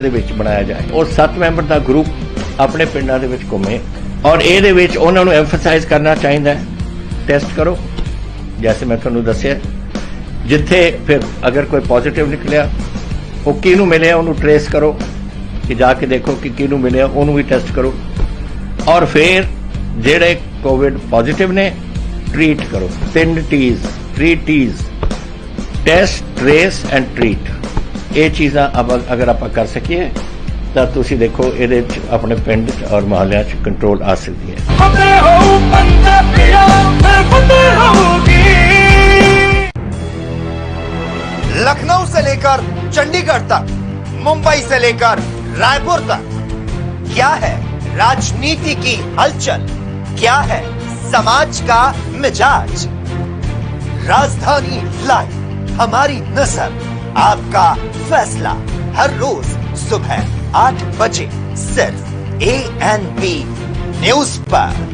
ਦੇ ਵਿੱਚ ਬਣਾਇਆ ਜਾਏ ਔਰ 7 ਮੈਂਬਰ ਦਾ ਗਰੁੱਪ ਆਪਣੇ ਪਿੰਡਾਂ ਦੇ ਵਿੱਚ ਘੁੰਮੇ ਔਰ ਇਹਦੇ ਵਿੱਚ ਉਹਨਾਂ ਨੂੰ ਐਮਫਸਾਈਜ਼ ਕਰਨਾ ਚਾਹੀਦਾ ਹੈ ਟੈਸਟ ਕਰੋ जैसे मैं ਤੁਹਾਨੂੰ ਦੱਸਿਆ ਜਿੱਥੇ ਫਿਰ ਅਗਰ ਕੋਈ ਪੋਜ਼ਿਟਿਵ ਨਿਕਲਿਆ ਉਹ ਕਿਹਨੂੰ ਮਿਲਿਆ ਉਹਨੂੰ ਟ੍ਰੇਸ ਕਰੋ ਕਿ ਜਾ ਕੇ ਦੇਖੋ ਕਿ ਕਿਹਨੂੰ ਮਿਲਿਆ ਉਹਨੂੰ ਵੀ ਟੈਸਟ ਕਰੋ ਔਰ ਫਿਰ ਜਿਹੜੇ ਕੋਵਿਡ ਪੋਜ਼ਿਟਿਵ ਨੇ ट्रीट करो 3 T's test trace and treat ये चीज़ां अगर आप कर सकिए तो तुसी देखो ये अपने पिंड और मोहल्ले कंट्रोल आ सकती है। लखनऊ से लेकर चंडीगढ़ तक, मुंबई से लेकर रायपुर तक, क्या है राजनीति की हलचल, क्या है समाज का मिजाज। राजधानी लाइव, हमारी नजर, आपका फैसला, हर रोज सुबह 8 बजे सिर्फ ANP न्यूज पर।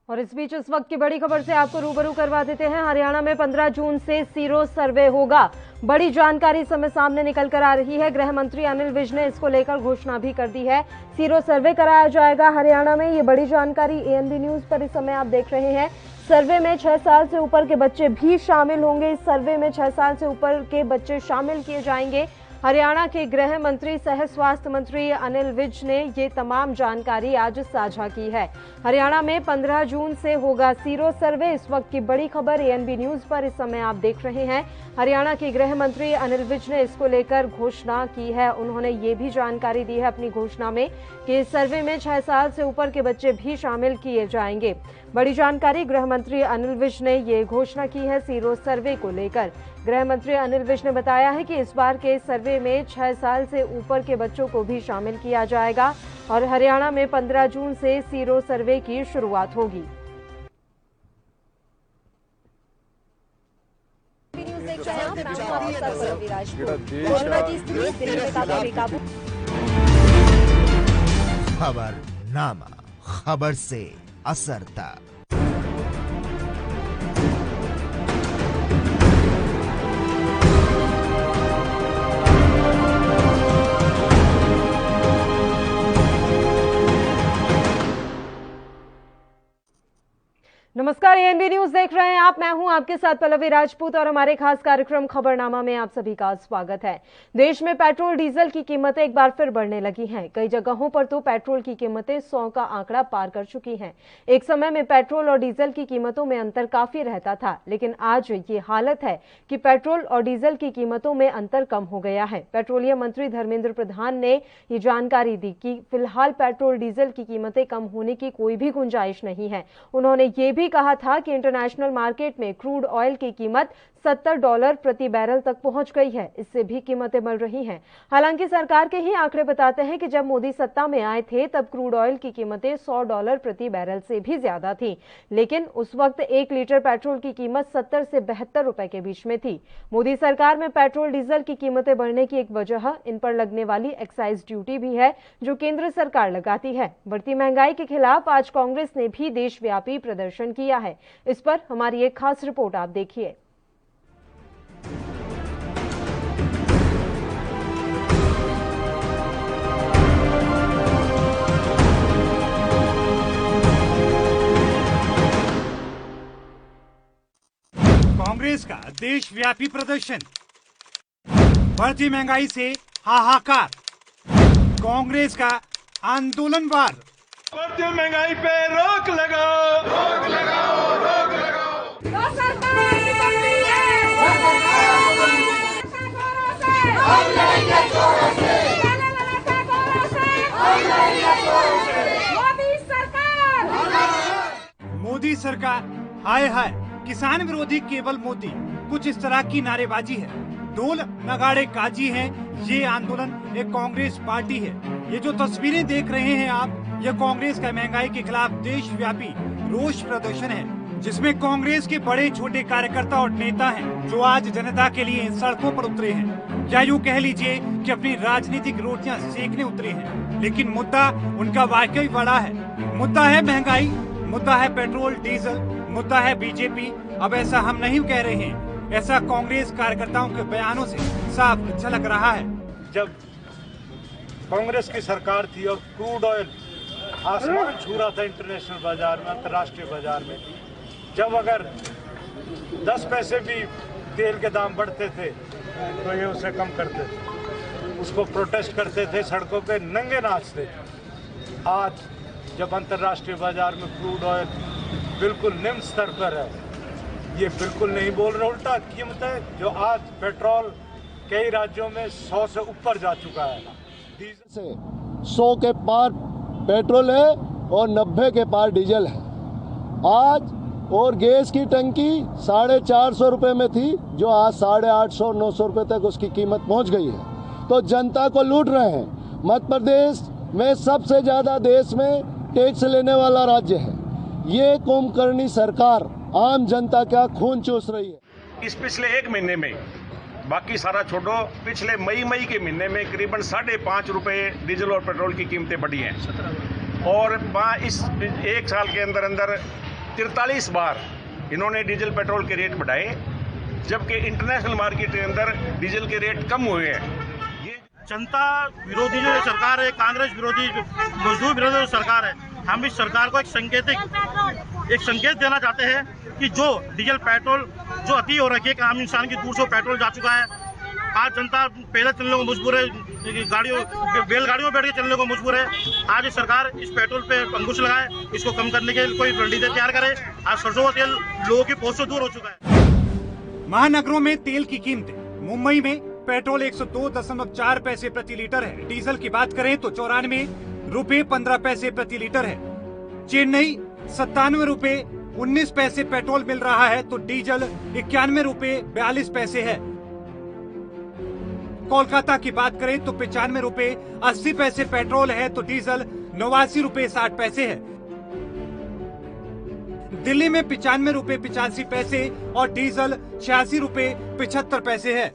और इस बीच इस वक्त की बड़ी खबर से आपको रूबरू करवा देते हैं। हरियाणा में 15 जून से सीरो सर्वे होगा। बड़ी जानकारी समय सामने निकल कर आ रही है। गृह मंत्री अनिल विज ने इसको लेकर घोषणा भी कर दी है। सीरो सर्वे कराया जाएगा हरियाणा में। ये बड़ी जानकारी ANB न्यूज पर इस समय आप देख रहे हैं। सर्वे में 6 साल से ऊपर के बच्चे भी शामिल होंगे। इस सर्वे में 6 साल से ऊपर के बच्चे शामिल किए जाएंगे। हरियाणा के गृह मंत्री सह स्वास्थ्य मंत्री अनिल विज ने ये तमाम जानकारी आज साझा की है। हरियाणा में 15 जून से होगा सीरो सर्वे। इस वक्त की बड़ी खबर ANB न्यूज पर इस समय आप देख रहे हैं। हरियाणा के गृह मंत्री अनिल विज ने इसको लेकर घोषणा की है। उन्होंने ये भी जानकारी दी है अपनी घोषणा में कि इस सर्वे में 6 साल से ऊपर के बच्चे भी शामिल किए जाएंगे। बड़ी जानकारी गृह मंत्री अनिल विज ने ये घोषणा की है सीरो सर्वे को लेकर। गृह मंत्री अनिल विज ने बताया है कि इस बार के सर्वे में 6 साल से ऊपर के बच्चों को भी शामिल किया जाएगा और हरियाणा में 15 जून से सीरो सर्वे की शुरुआत होगी। खबरनामा, खबर से असर तक। नमस्कार, ANB न्यूज देख रहे हैं आप। मैं हूं आपके साथ पल्लवी राजपूत और हमारे खास कार्यक्रम खबरनामा में आप सभी का स्वागत है। देश में पेट्रोल डीजल की कीमतें एक बार फिर बढ़ने लगी हैं। कई जगहों पर तो पेट्रोल की कीमतें 100 का आंकड़ा पार कर चुकी हैं। एक समय में पेट्रोल और डीजल की कीमतों में अंतर काफी रहता था, लेकिन आज ये हालत है कि पेट्रोल और डीजल की कीमतों में अंतर कम हो गया है। पेट्रोलियम मंत्री धर्मेंद्र प्रधान ने ये जानकारी दी कि फिलहाल पेट्रोल डीजल की कीमतें कम होने की कोई भी गुंजाइश नहीं है। उन्होंने ये भी कहा था कि इंटरनेशनल मार्केट में क्रूड ऑयल की कीमत $70 प्रति बैरल तक पहुंच गई है। इससे भी कीमतें बढ़ रही हैं। हालांकि सरकार के ही आंकड़े बताते हैं कि जब मोदी सत्ता में आए थे तब क्रूड ऑयल की कीमतें $100 प्रति बैरल से भी ज्यादा थी, लेकिन उस वक्त 1 लीटर पेट्रोल की कीमत 70 से 72 रुपए के बीच में थी। मोदी सरकार में पेट्रोल डीजल की कीमतें बढ़ने की एक वजह इन पर लगने वाली एक्साइज ड्यूटी भी है, जो केंद्र सरकार लगाती है। बढ़ती महंगाई के खिलाफ आज कांग्रेस ने भी देशव्यापी प्रदर्शन किया है। इस पर हमारी एक खास रिपोर्ट आप देखिए। कांग्रेस का देशव्यापी प्रदर्शन, बढ़ती महंगाई से हाहाकार, कांग्रेस का आंदोलनवार। बढ़ती महंगाई पे रोक लगाओ, रोक लगाओ, रोक लगाओ। मोदी सरकार, हाय हाय, किसान विरोधी केवल मोदी, कुछ इस तरह की नारेबाजी है। ढोल नगाड़े काजी हैं। ये आंदोलन एक कांग्रेस पार्टी है। ये जो तस्वीरें देख रहे हैं आप, ये कांग्रेस का महंगाई के खिलाफ देशव्यापी रोष प्रदर्शन है, जिसमें कांग्रेस के बड़े छोटे कार्यकर्ता और नेता हैं, जो आज जनता के लिए सड़कों पर उतरे हैं। या यूं कह लीजिए कि अपनी राजनीतिक रोटियां सेकने उतरे हैं। लेकिन मुद्दा उनका वाकई बड़ा है। मुद्दा है महंगाई, मुद्दा है पेट्रोल डीजल, मुद्दा है बीजेपी। अब ऐसा हम नहीं कह रहे हैं, ऐसा कांग्रेस कार्यकर्ताओं के बयानों से साफ झलक रहा है। जब कांग्रेस की सरकार थी और क्रूड ऑयल आसमान छू रहा था इंटरनेशनल बाजार में, अंतर्राष्ट्रीय बाजार में, जब अगर 10 पैसे भी तेल के दाम बढ़ते थे तो ये उसे कम करते थे, उसको प्रोटेस्ट करते थे, सड़कों पे नंगे नाचते। आज जब अंतर्राष्ट्रीय बाजार में क्रूड ऑयल बिल्कुल निम्न स्तर पर है, ये बिल्कुल नहीं बोल रहे, उल्टा कीमतें जो आज पेट्रोल कई राज्यों में 100 से ऊपर जा चुका है, डीजल से 100 के पार पेट्रोल है और 90 के पार डीजल है आज। और गैस की टंकी 450 रुपये में थी, जो आज 850-900 रुपये तक उसकी कीमत पहुंच गई है। तो जनता को लूट रहे हैं। मध्य प्रदेश में सबसे ज़्यादा देश में टैक्स लेने वाला राज्य है। ये कुंभकर्णी सरकार आम जनता का खून चूस रही है। इस पिछले एक महीने में, बाकी सारा छोड़ो, पिछले मई के महीने में करीबन 5.5 रुपये डीजल और पेट्रोल की कीमतें बढ़ी हैं। और इस एक साल के अंदर 43 बार इन्होंने डीजल पेट्रोल के रेट बढ़ाए, जबकि इंटरनेशनल मार्केट के अंदर डीजल के रेट कम हुए हैं। ये जनता विरोधी जो सरकार है, कांग्रेस विरोधी, मजदूर विरोधी जो सरकार है, हम इस सरकार को एक संकेत देना चाहते हैं कि जो डीजल पेट्रोल जो अति हो रखी है, आम इंसान की दूर से पेट्रोल जा चुका है। आज जनता पैदल चलने को मजबूर है, बैलगाड़ियों में बैठ के चलने को मजबूर है। आज सरकार इस पेट्रोल पे अंकुश लगाए, इसको कम करने के लिए कोई रणनीति तैयार करे। आज सरसों का तेल लोगों की पहुंच से दूर हो चुका है। महानगरों में तेल की कीमतें, मुंबई में पेट्रोल 102.4 पैसे प्रति लीटर है, डीजल की बात करें तो 94 रुपए 15 पैसे प्रति लीटर है। चेन्नई 97 रुपए 19 पैसे पेट्रोल मिल रहा है तो डीजल 91 रुपए 42 पैसे है। कोलकाता की बात करें तो 95 रुपए 80 पैसे पेट्रोल है तो डीजल 89 रुपए 60 पैसे है। दिल्ली में 95 रुपए 85 पैसे और डीजल 86 रुपए 75 पैसे है।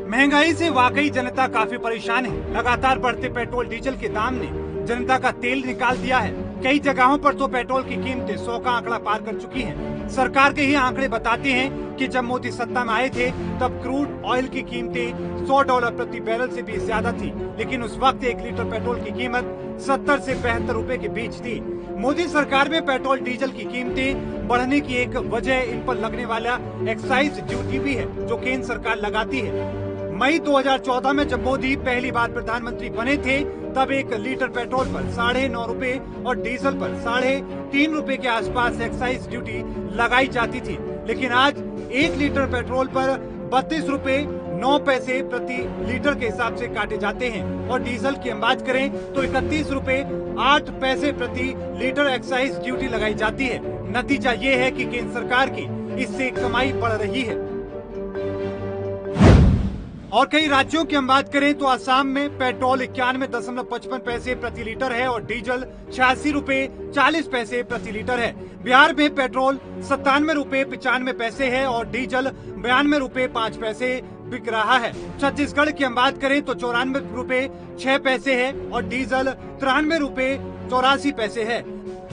महंगाई से वाकई जनता काफी परेशान है। लगातार बढ़ते पेट्रोल डीजल के दाम ने जनता का तेल निकाल दिया है। कई जगहों पर तो पेट्रोल की कीमतें 100 का आंकड़ा पार कर चुकी हैं। सरकार के ही आंकड़े बताते हैं कि जब मोदी सत्ता में आए थे तब क्रूड ऑयल की कीमतें $100 प्रति बैरल से भी ज्यादा थी, लेकिन उस वक्त 1 लीटर पेट्रोल की कीमत 70 से 72 रुपए के बीच थी। मोदी सरकार में पेट्रोल डीजल की कीमतें बढ़ने की एक वजह इन पर लगने वाला एक्साइज ड्यूटी भी है, जो केंद्र सरकार लगाती है। मई 2014 में जब मोदी पहली बार प्रधानमंत्री बने थे तब 1 लीटर पेट्रोल पर 9.5 रुपए और डीजल पर 3.5 रुपए के आसपास एक्साइज ड्यूटी लगाई जाती थी, लेकिन आज 1 लीटर पेट्रोल पर 32 रुपए 9 पैसे प्रति लीटर के हिसाब से काटे जाते हैं और डीजल की हम बात करें तो 31 रुपए 8 पैसे प्रति लीटर एक्साइज ड्यूटी लगाई जाती है। नतीजा ये है कि केंद्र सरकार की इससे कमाई बढ़ रही है। और कई राज्यों की हम बात करें तो असम में पेट्रोल 91.55 पैसे प्रति लीटर है और डीजल 86 रुपए 40 पैसे प्रति लीटर है। बिहार में पेट्रोल 97 रुपए 95 पैसे है और डीजल 92 रुपए 5 पैसे बिक रहा है। छत्तीसगढ़ की हम बात करें तो 94 रुपए 6 पैसे है और डीजल 93 रुपए 84 पैसे है।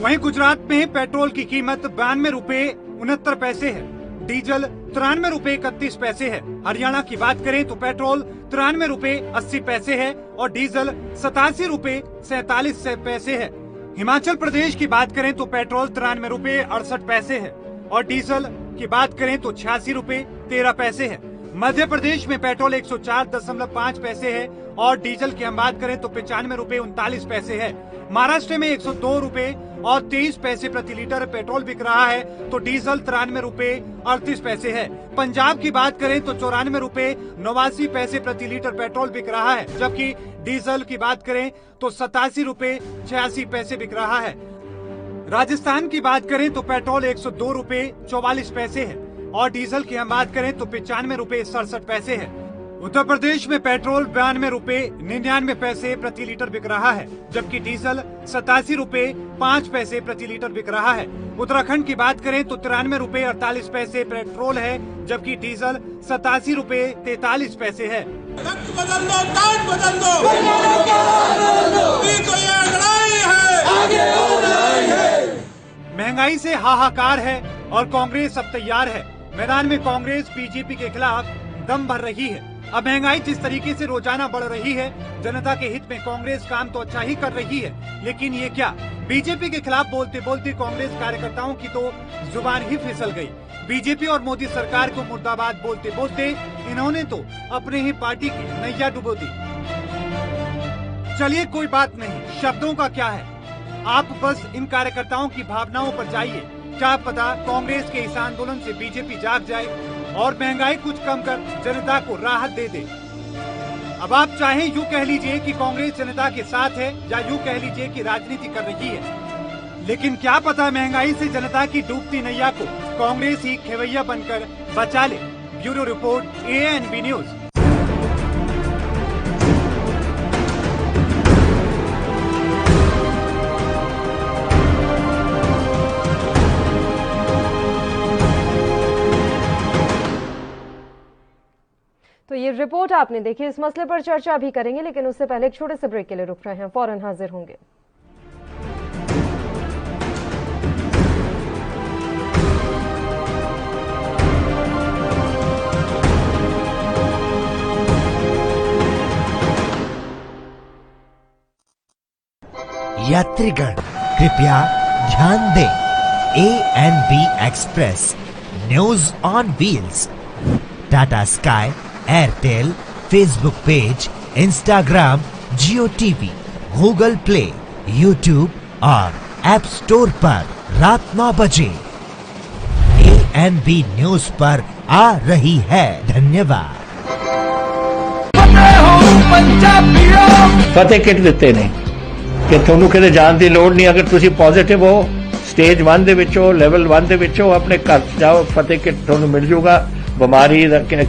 वहीं गुजरात में पेट्रोल की कीमत 92 रुपए 69 पैसे है, डीजल 93 रुपए 31 पैसे है। हरियाणा की बात करें तो पेट्रोल 93 रुपए 80 पैसे है और डीजल 87 रुपए 47 पैसे है। हिमाचल प्रदेश की बात करें तो पेट्रोल 93 रुपए 68 पैसे है और डीजल की बात करें तो 86 रुपए 13 पैसे है। मध्य प्रदेश में पेट्रोल 104.5 पैसे है और डीजल की हम बात करें तो 95 रुपए 39 पैसे है। महाराष्ट्र में 102 रुपए और 23 पैसे प्रति लीटर पेट्रोल बिक रहा है तो डीजल 93 रुपए 38 पैसे है। पंजाब की बात करें तो 94 रुपए 89 पैसे प्रति लीटर पेट्रोल बिक रहा है, जबकि डीजल की बात करें तो 87 रुपए 86 पैसे बिक रहा है। राजस्थान की बात करें तो पेट्रोल 102 रुपए 44 पैसे है और डीजल की हम बात करें तो 95 रुपए 67 पैसे है। उत्तर प्रदेश में पेट्रोल 92 रुपए 99 पैसे प्रति लीटर बिक रहा है, जबकि डीजल 87 रुपए 5 पैसे प्रति लीटर बिक रहा है। उत्तराखंड की बात करें तो 93 रुपए 48 पैसे पेट्रोल है, जबकि डीजल 87 रुपए 43 पैसे है। बदल दो, टाइम बदल दो, तो ये लड़ाई है, आगे और लड़ाई है। महंगाई से हाहाकार है और कांग्रेस अब तैयार है। मैदान में कांग्रेस बीजेपी के खिलाफ दम भर रही है। अब महंगाई जिस तरीके से रोजाना बढ़ रही है, जनता के हित में कांग्रेस काम तो अच्छा ही कर रही है, लेकिन ये क्या, बीजेपी के खिलाफ बोलते बोलते कांग्रेस कार्यकर्ताओं की तो जुबान ही फिसल गई। बीजेपी और मोदी सरकार को मुर्दाबाद बोलते बोलते इन्होंने तो अपने ही पार्टी की नैया डुबो दी। चलिए कोई बात नहीं, शब्दों का क्या है, आप बस इन कार्यकर्ताओं की भावनाओं पर जाइए। क्या पता कांग्रेस के इस आंदोलन से बीजेपी जाग जाए और महंगाई कुछ कम कर जनता को राहत दे दे। अब आप चाहें यूँ कह लीजिए कि कांग्रेस जनता के साथ है, या यूँ कह लीजिए कि राजनीति कर रही है, लेकिन क्या पता महंगाई से जनता की डूबती नैया को कांग्रेस ही खेवैया बनकर बचा ले। Bureau report, ANB news. तो ये रिपोर्ट आपने देखी। इस मसले पर चर्चा भी करेंगे, लेकिन उससे पहले एक छोटे से ब्रेक के लिए रुक रहे हैं, फौरन हाजिर होंगे। यात्रीगण कृपया ध्यान दें, ANB express news on wheels Tata sky, Airtel, Facebook page, Instagram, Jio TV, Google play, YouTube और ऐप स्टोर पर रात 9 बजे ANB न्यूज पर आ रही है। धन्यवाद। फतेह किट ਦਿੱਤੇ ਨੇ ਕਿ ਤੁਹਾਨੂੰ ਕਿਤੇ ਜਾਣ ਦੀ ਲੋੜ ਨਹੀਂ। ਅਗਰ ਤੁਸੀਂ ਪੋਜ਼ਿਟਿਵ ਹੋ, ਸਟੇਜ 1 ਦੇ ਵਿੱਚ ਹੋ, ਲੈਵਲ 1 ਦੇ ਵਿੱਚ ਹੋ, ਆਪਣੇ ਘਰ ਜਾਓ, ਫਤਿਹ ਕਿਟ ਤੁਹਾਨੂੰ ਮਿਲ ਜੂਗਾ। ਬਿਮਾਰੀ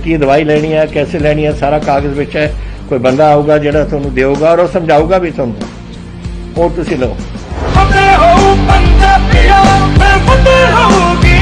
ਕੀ ਦਵਾਈ ਲੈਣੀ ਹੈ, कैसे ਲੈਣੀ ਹੈ, ਸਾਰਾ ਕਾਗਜ਼ ਵਿੱਚ ਹੈ। ਕੋਈ ਬੰਦਾ ਆਊਗਾ ਜਿਹੜਾ ਤੁਹਾਨੂੰ ਦੇਊਗਾ ਔਰ ਉਹ ਸਮਝਾਊਗਾ ਵੀ ਤੁਹਾਨੂੰ, ਉਹ ਤੁਸੀਂ ਲਓ। फतेह हो पंजाबियों में फतेह होगी।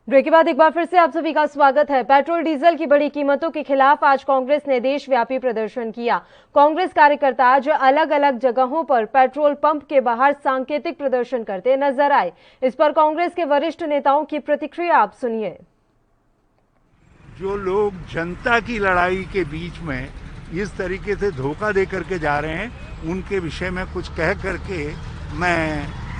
ब्रेक के बाद एक बार फिर से आप सभी का स्वागत है। पेट्रोल डीजल की बढ़ी कीमतों के खिलाफ आज कांग्रेस ने देशव्यापी प्रदर्शन किया। कांग्रेस कार्यकर्ता आज अलग अलग जगहों पर पेट्रोल पंप के बाहर सांकेतिक प्रदर्शन करते नजर आए। इस पर कांग्रेस के वरिष्ठ नेताओं की प्रतिक्रिया आप सुनिए। जो लोग जनता की लड़ाई के बीच में इस तरीके से धोखा दे करके जा रहे हैं, उनके विषय में कुछ कह करके मैं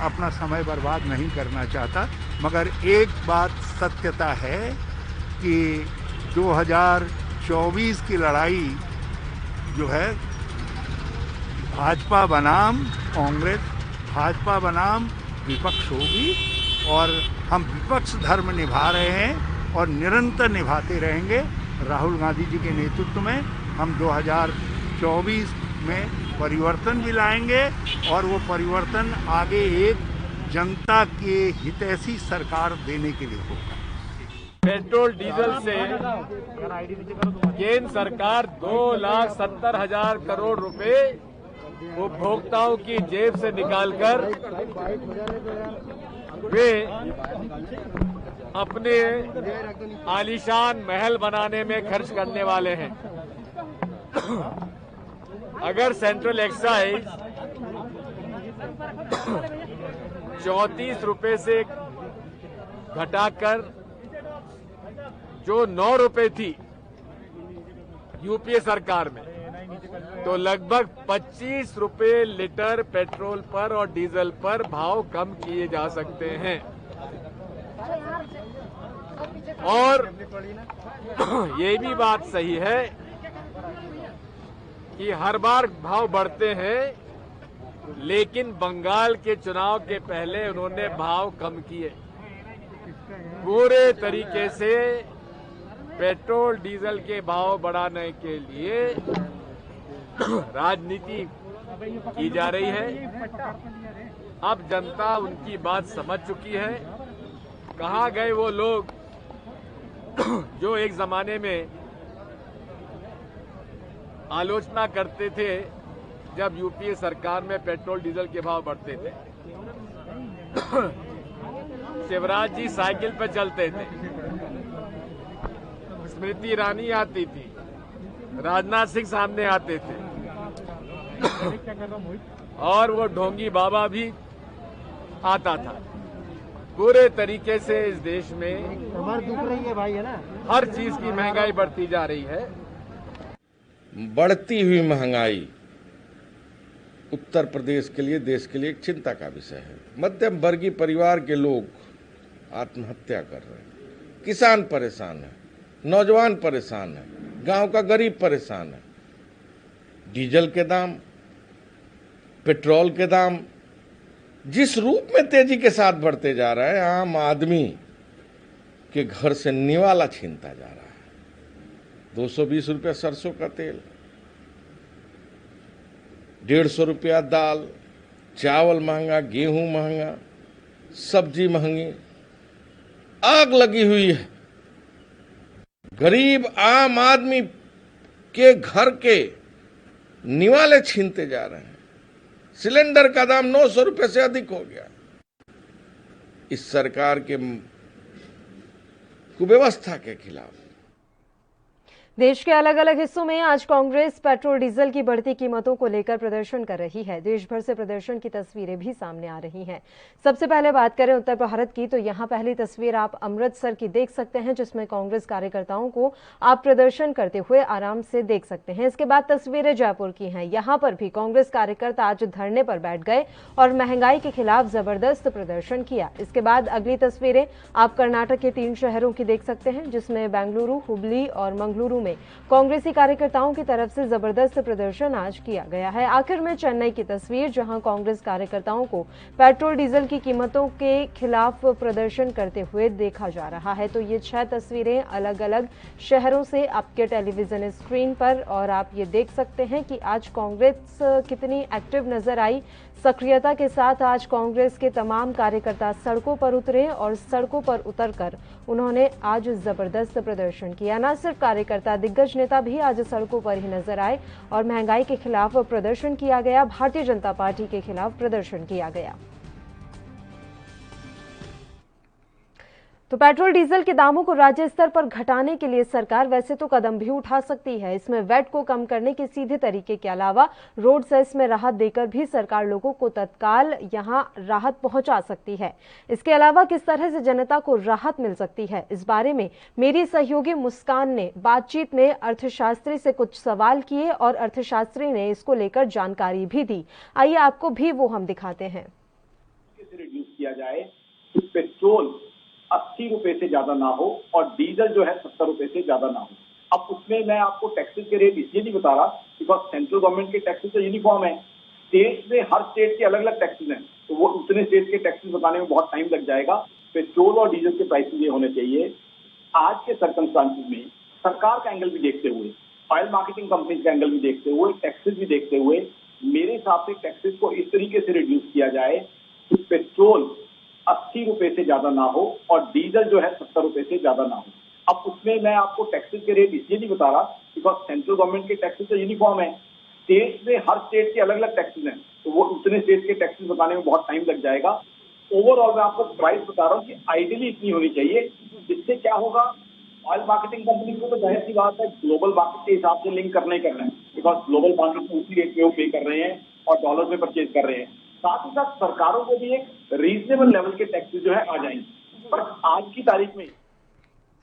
अपना समय बर्बाद नहीं करना चाहता। मगर एक बात सत्यता है कि 2024 की लड़ाई जो है भाजपा बनाम कांग्रेस, भाजपा बनाम विपक्ष होगी, और हम विपक्ष धर्म निभा रहे हैं और निरंतर निभाते रहेंगे। राहुल गांधी जी के नेतृत्व में हम 2024 में परिवर्तन भी लाएंगे, और वो परिवर्तन आगे एक जनता के हितैषी सरकार देने के लिए होगा। पेट्रोल डीजल से केंद्र सरकार 2,70,000 करोड़ रुपए उपभोक्ताओं की जेब से निकालकर वे अपने आलीशान महल बनाने में खर्च करने वाले हैं। अगर सेंट्रल एक्साइज 34 रुपए से घटाकर जो 9 रुपए थी यूपीए सरकार में, तो लगभग 25 रुपए लीटर पेट्रोल पर और डीजल पर भाव कम किए जा सकते हैं। और ये भी बात सही है कि हर बार भाव बढ़ते हैं, लेकिन बंगाल के चुनाव के पहले उन्होंने भाव कम किए। पूरे तरीके से पेट्रोल डीजल के भाव बढ़ाने के लिए राजनीति की जा रही है। अब जनता उनकी बात समझ चुकी है। कहाँ गए वो लोग जो एक जमाने में आलोचना करते थे जब यूपीए सरकार में पेट्रोल डीजल के भाव बढ़ते थे। शिवराज जी साइकिल पर चलते थे, स्मृति ईरानी आती थी, राजनाथ सिंह सामने आते थे और वो ढोंगी बाबा भी आता था। पूरे तरीके से इस देश में हमारी दुख रही है भाई, है ना, हर चीज की महंगाई बढ़ती जा रही है। बढ़ती हुई महंगाई उत्तर प्रदेश के लिए, देश के लिए एक चिंता का विषय है। मध्यम वर्गीय परिवार के लोग आत्महत्या कर रहे हैं, किसान परेशान है, नौजवान परेशान है, गांव का गरीब परेशान है। डीजल के दाम, पेट्रोल के दाम जिस रूप में तेजी के साथ बढ़ते जा रहे हैं, आम आदमी के घर से निवाला छीनता जा रहा है। 220 रुपया सरसों का तेल, 150 रुपया दाल, चावल महंगा, गेहूं महंगा, सब्जी महंगी, आग लगी हुई है। गरीब आम आदमी के घर के निवाले छीनते जा रहे हैं। सिलेंडर का दाम 900 रुपये से अधिक हो गया। इस सरकार के कुव्यवस्था के खिलाफ देश के अलग अलग हिस्सों में आज कांग्रेस पेट्रोल डीजल की बढ़ती कीमतों को लेकर प्रदर्शन कर रही है। देश भर से प्रदर्शन की तस्वीरें भी सामने आ रही हैं। सबसे पहले बात करें उत्तर भारत की, तो यहां पहली तस्वीर आप अमृतसर की देख सकते हैं, जिसमें कांग्रेस कार्यकर्ताओं को आप प्रदर्शन करते हुए आराम से देख सकते हैं। इसके बाद तस्वीरें जयपुर की हैं। यहां पर भी कांग्रेस कार्यकर्ता आज धरने पर बैठ गए और महंगाई के खिलाफ जबरदस्त प्रदर्शन किया। इसके बाद अगली तस्वीरें आप कर्नाटक के 3 शहरों की देख सकते हैं, जिसमें बेंगलुरु, हुबली और मंगलुरु में कांग्रेसी कार्यकर्ताओं की तरफ से जबरदस्त प्रदर्शन आज किया गया है। आखिर में चेन्नई की तस्वीर, जहां कांग्रेस कार्यकर्ताओं को पेट्रोल डीजल की कीमतों के खिलाफ प्रदर्शन करते हुए देखा जा रहा है। तो ये 6 तस्वीरें अलग अलग शहरों से आपके टेलीविजन स्क्रीन पर, और आप ये देख सकते हैं कि आज कांग्रेस कितनी एक्टिव नजर आई। सक्रियता के साथ आज कांग्रेस के तमाम कार्यकर्ता सड़कों पर उतरे और सड़कों पर उतरकर उन्होंने आज जबरदस्त प्रदर्शन किया। न सिर्फ कार्यकर्ता, दिग्गज नेता भी आज सड़कों पर ही नजर आए और महंगाई के खिलाफ प्रदर्शन किया गया, भारतीय जनता पार्टी के खिलाफ प्रदर्शन किया गया। तो पेट्रोल डीजल के दामों को राज्य स्तर पर घटाने के लिए सरकार वैसे तो कदम भी उठा सकती है। इसमें वैट को कम करने के सीधे तरीके के अलावा रोड सेस में राहत देकर भी सरकार लोगों को तत्काल यहां राहत पहुंचा सकती है। इसके अलावा किस तरह से जनता को राहत मिल सकती है, इस बारे में मेरी सहयोगी मुस्कान ने बातचीत में अर्थशास्त्री से कुछ सवाल किए और अर्थशास्त्री ने इसको लेकर जानकारी भी दी। आइए आपको भी वो हम दिखाते हैं। रिड्यूस किया जाए, पेट्रोल 80 रुपए से ज्यादा ना हो और डीजल जो है 70 रुपए से ज्यादा ना हो। अब उसमें मैं आपको टैक्सेस के रेट इसलिए नहीं बता रहा बिकॉज सेंट्रल गवर्नमेंट के टैक्सेस तो यूनिफॉर्म है। स्टेट में हर स्टेट के अलग अलग टैक्सेस हैं, तो वो उतने स्टेट के टैक्सेस बताने में बहुत टाइम लग जाएगा। पेट्रोल और डीजल के प्राइसेस ये होने चाहिए। आज के सर्कमस्टांसेस में सरकार का एंगल भी देखते हुए, ऑयल मार्केटिंग कंपनीज का एंगल भी देखते हुए, टैक्सेस भी देखते हुए, मेरे हिसाब से टैक्सेस को इस तरीके से रिड्यूस किया जाए कि पेट्रोल 80 रुपए से ज्यादा ना हो और डीजल जो है 70 रुपए से ज्यादा ना हो। अब उसमें मैं आपको टैक्सेस के रेट इसलिए नहीं बता रहा बिकॉज सेंट्रल गवर्नमेंट के टैक्सेस तो यूनिफॉर्म है। स्टेट में हर स्टेट के अलग अलग टैक्सेस हैं, तो वो उतने स्टेट के टैक्सेस बताने में बहुत टाइम लग जाएगा। ओवरऑल मैं आपको प्राइस बता रहा हूँ कि आइडियली इतनी होनी चाहिए। जिससे क्या होगा, ऑयल मार्केटिंग कंपनी को तो जाहिर सी बात है ग्लोबल मार्केट के हिसाब से लिंक करना ही करना है, बिकॉज ग्लोबल मार्केट में उसी रेट पे वो पे कर रहे हैं और डॉलर में परचेज कर रहे हैं। साथ ही साथ सरकारों को भी एक रीजनेबल लेवल के टैक्सेस जो है आ जाएंगे। पर आज की तारीख में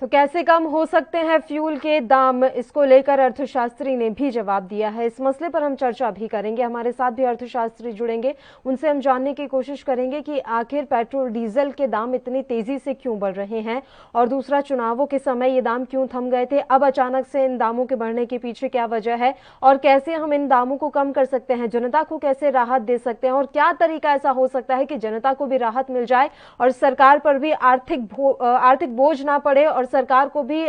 तो कैसे कम हो सकते हैं फ्यूल के दाम, इसको लेकर अर्थशास्त्री ने भी जवाब दिया है। इस मसले पर हम चर्चा भी करेंगे। हमारे साथ भी अर्थशास्त्री जुड़ेंगे, उनसे हम जानने की कोशिश करेंगे कि आखिर पेट्रोल डीजल के दाम इतनी तेजी से क्यों बढ़ रहे हैं, और दूसरा चुनावों के समय ये दाम क्यों थम गए थे, अब अचानक से इन दामों के बढ़ने के पीछे क्या वजह है, और कैसे हम इन दामों को कम कर सकते हैं, जनता को कैसे राहत दे सकते हैं, और क्या तरीका ऐसा हो सकता है कि जनता को भी राहत मिल जाए और सरकार पर भी आर्थिक बोझ ना पड़े और सरकार को भी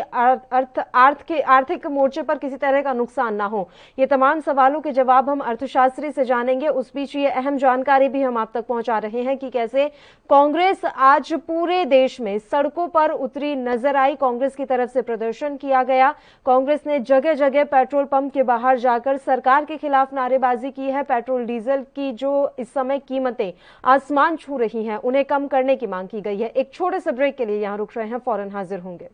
आर्थिक मोर्चे पर किसी तरह का नुकसान ना हो। ये तमाम सवालों के जवाब हम अर्थशास्त्री से जानेंगे। उस बीच ये अहम जानकारी भी हम आप तक पहुंचा रहे हैं कि कैसे कांग्रेस आज पूरे देश में सड़कों पर उतरी नजर आई। कांग्रेस की तरफ से प्रदर्शन किया गया। कांग्रेस ने जगह जगह पेट्रोल पंप के बाहर जाकर सरकार के खिलाफ नारेबाजी की है। पेट्रोल डीजल की जो इस समय कीमतें आसमान छू रही हैं, उन्हें कम करने की मांग की गई है। एक छोटे से ब्रेक के लिए यहां रुक रहे हैं, फौरन हाजिर होंगे।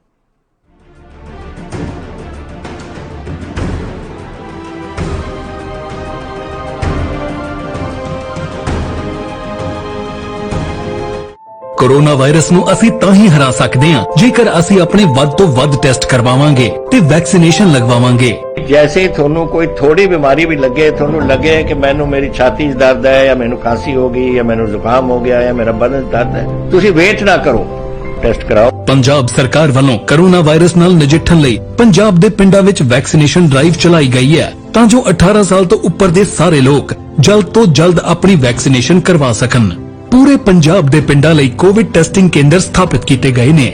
कोरोना वायरस ਨੂੰ ਅਸੀਂ ਤਾਂ ਹੀ ਹਰਾ ਸਕਦੇ ਹਾਂ ਜੇਕਰ ਅਸੀਂ ਆਪਣੇ ਵੱਧ ਤੋਂ ਵੱਧ ਟੈਸਟ ਕਰਵਾਵਾਂਗੇ ਤੇ ਵੈਕਸੀਨੇਸ਼ਨ ਲਗਵਾਵਾਂਗੇ। जैसे ही थोनू कोई थोड़ी बीमारी भी लगे, थोनू लगे कि मैनू मेरी छाती च दर्द है या मैनू खांसी हो गई या मैनू जुकाम हो गया या मेरा बदन दर्द है, तुसी वेट ना करो, टेस्ट कराओ। ਪੰਜਾਬ ਸਰਕਾਰ ਵੱਲੋਂ ਕੋਰੋਨਾ ਵਾਇਰਸ ਨਾਲ ਨਜਿੱਠਣ ਲਈ ਪੰਜਾਬ ਦੇ ਪਿੰਡਾਂ ਵਿੱਚ ਵੈਕਸੀਨੇਸ਼ਨ ਡਰਾਈਵ ਚਲਾਈ ਗਈ ਹੈ ਤਾਂ ਜੋ 18 ਸਾਲ ਤੋਂ ਉੱਪਰ ਦੇ ਸਾਰੇ ਲੋਕ ਜਲਦ ਤੋਂ ਜਲਦ ਆਪਣੀ ਵੈਕਸੀਨੇਸ਼ਨ ਕਰਵਾ ਸਕਣ। ਪੂਰੇ ਪੰਜਾਬ ਦੇ ਪਿੰਡਾਂ ਲਈ ਕੋਵਿਡ ਟੈਸਟਿੰਗ ਕੇਂਦਰ ਸਥਾਪਿਤ ਕੀਤੇ ਗਏ ਨੇ।